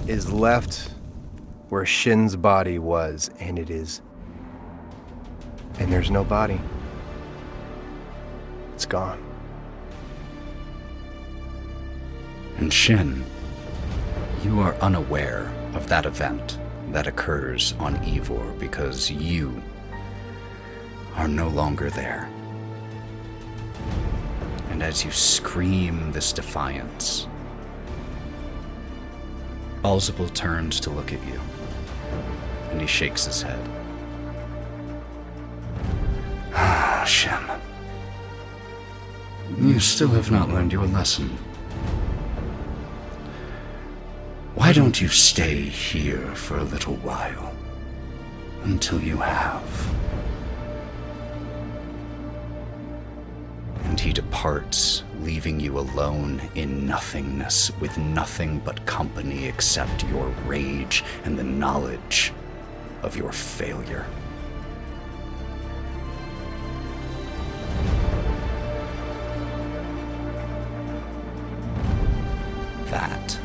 is left where Shin's body was, and there's no body. It's gone. And Shin, you are unaware of that event that occurs on Ivor because you are no longer there. And as you scream this defiance, Baalzebul turns to look at you, and he shakes his head. Shin, you still have not learned your lesson. Why don't you stay here for a little while, until you have? And he departs, leaving you alone in nothingness, with nothing but company except your rage and the knowledge of your failure. That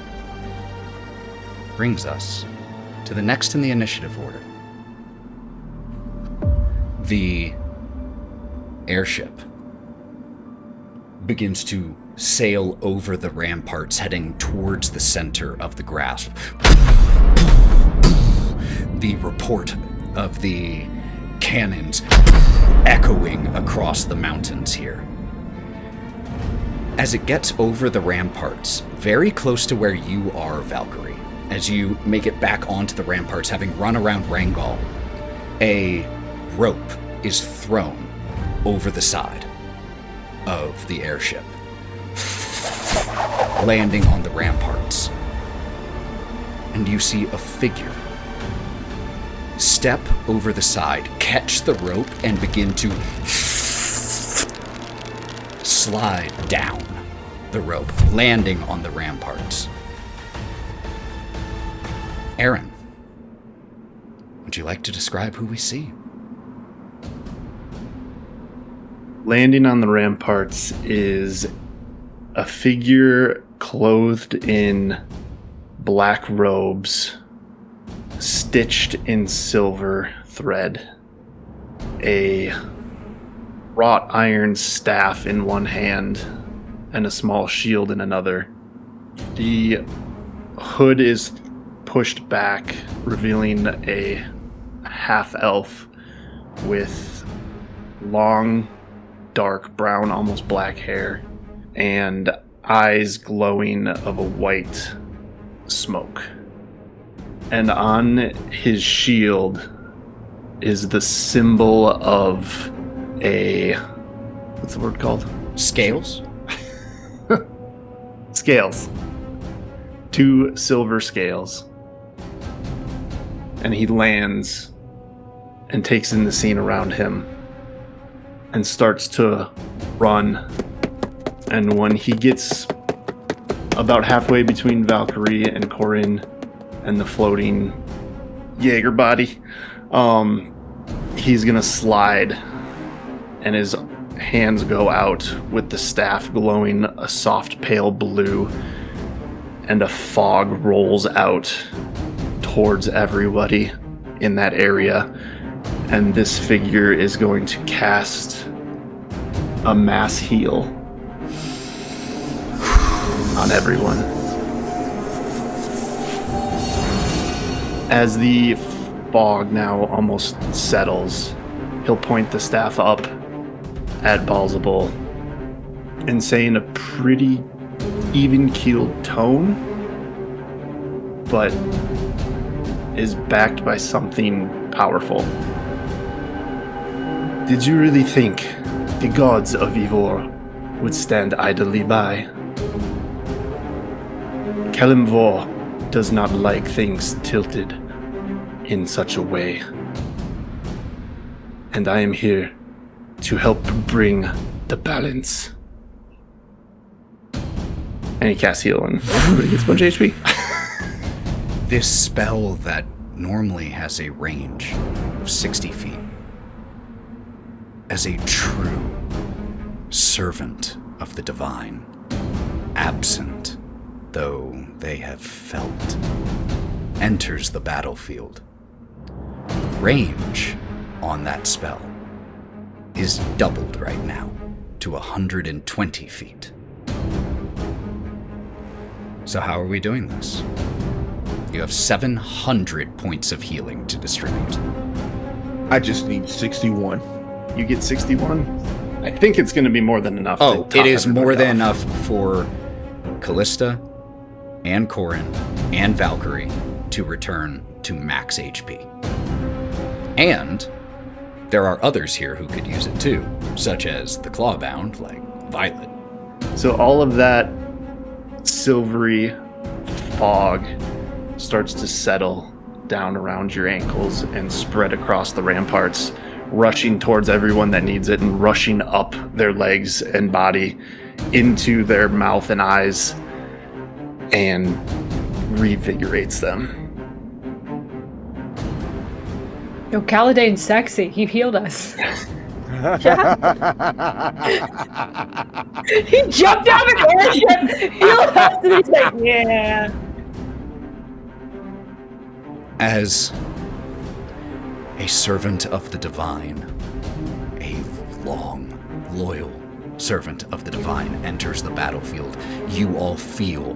brings us to the next in the initiative order. The airship begins to sail over the ramparts, heading towards the center of the grasp. The report of the cannons echoing across the mountains here. As it gets over the ramparts, very close to where you are, Valkerie, as you make it back onto the ramparts, having run around Rangal, a rope is thrown over the side of the airship, landing on the ramparts. And you see a figure step over the side, catch the rope, and begin to slide down the rope, landing on the ramparts. Aaron, would you like to describe who we see? Landing on the ramparts is a figure clothed in black robes, stitched in silver thread, a wrought iron staff in one hand, and a small shield in another. The hood is pushed back, revealing a half-elf with long, dark brown, almost black hair, and eyes glowing of a white smoke. And on his shield is the symbol of a... what's the word called? Scales? Scales. 2 silver scales. And he lands and takes in the scene around him and starts to run. And when he gets about halfway between Valkerie and Korrin and the floating Jaeger body, he's gonna slide, and his hands go out with the staff glowing a soft pale blue, and a fog rolls out towards everybody in that area, and this figure is going to cast a mass heal on everyone. As the fog now almost settles, he'll point the staff up at Baalzebul and say in a pretty even-keeled tone, but is backed by something powerful. Did you really think the gods of Ivor would stand idly by? Kalimvor does not like things tilted in such a way. And I am here to help bring the balance. And he casts heal and everybody gets a bunch of HP. This spell that normally has a range of 60 feet, as a true servant of the divine, absent though they have felt, enters the battlefield. The range on that spell is doubled right now to 120 feet. So how are we doing this? You have 700 points of healing to distribute. I just need 61. You get 61? I think it's going to be more than enough. Oh, to top it is more everybody than off. enough for Kalista and Korrin and Valkerie to return to max HP. And there are others here who could use it too, such as the Clawbound, like Violet. So all of that silvery fog starts to settle down around your ankles and spread across the ramparts, rushing towards everyone that needs it and rushing up their legs and body into their mouth and eyes and revigorates them. Yo, Kaladane's sexy. He healed us. He jumped out of the airship, healed us, and he's like, yeah. As a servant of the divine, a long, loyal servant of the divine enters the battlefield, you all feel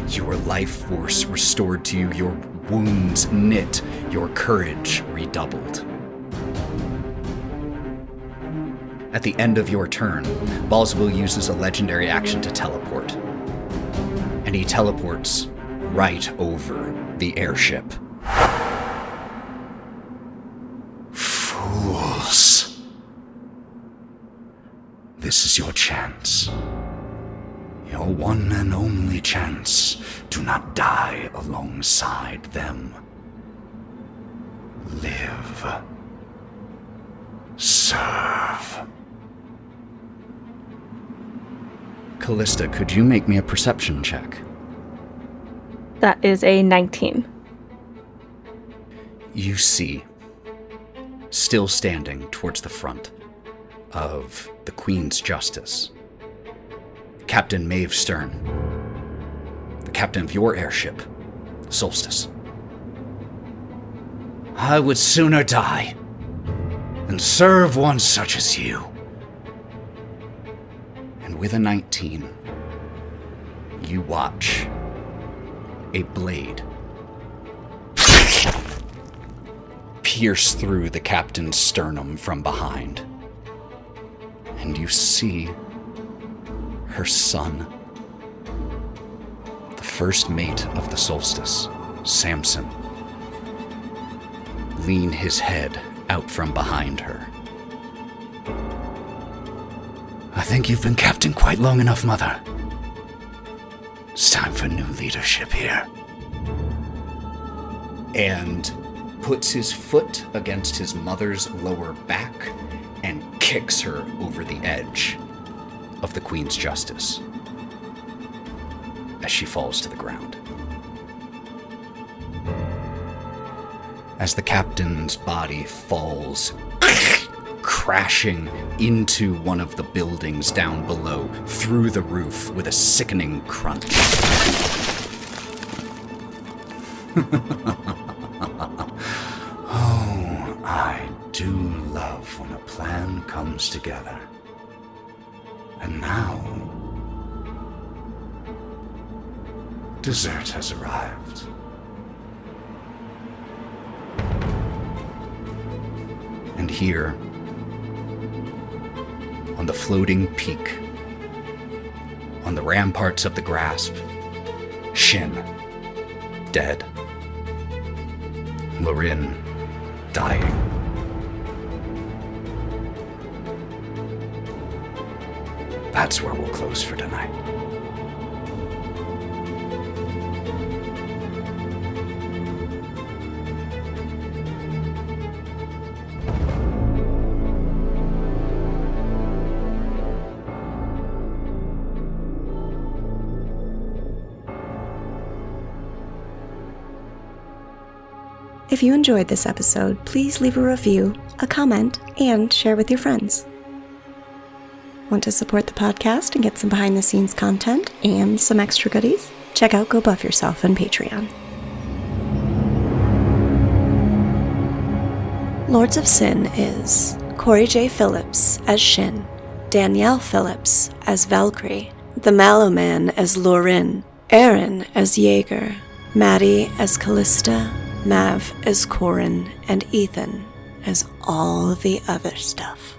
your life force restored to you, your wounds knit, your courage redoubled. At the end of your turn, Baalzebul uses a legendary action to teleport. And he teleports right over the airship. Fools. This is your chance. Your one and only chance to not die alongside them. Live. Serve. Kalista, could you make me a perception check? That is a 19. You see, still standing towards the front of the Queen's Justice, Captain Maeve Stern, the captain of your airship, Solstice. I would sooner die than serve one such as you. And with a 19, you watch a blade pierce through the captain's sternum from behind. And you see her son, the first mate of the Solstice, Samson, lean his head out from behind her. I think you've been captain quite long enough, Mother. It's time for new leadership here. And puts his foot against his mother's lower back and kicks her over the edge of the Queen's Justice as she falls to the ground. As the captain's body falls, crashing into one of the buildings down below, through the roof with a sickening crunch. Oh, I do love when a plan comes together. And now, dessert has arrived. And here, on the floating peak, on the ramparts of the grasp, Shin, dead. Lorwryn, dying. That's where we'll close for tonight. If you enjoyed this episode, please leave a review, a comment, and share with your friends. Want to support the podcast and get some behind-the-scenes content and some extra goodies? Check out Go Buff Yourself on Patreon. Lords of Sin is Cory J. Phillips as Shin, Danielle Phillips as Valkerie, TheMalloMan as Lorwryn, Aaron as Jaeger, Matty as Kalista, Mav as Korrin, and Ethan as all the other stuff.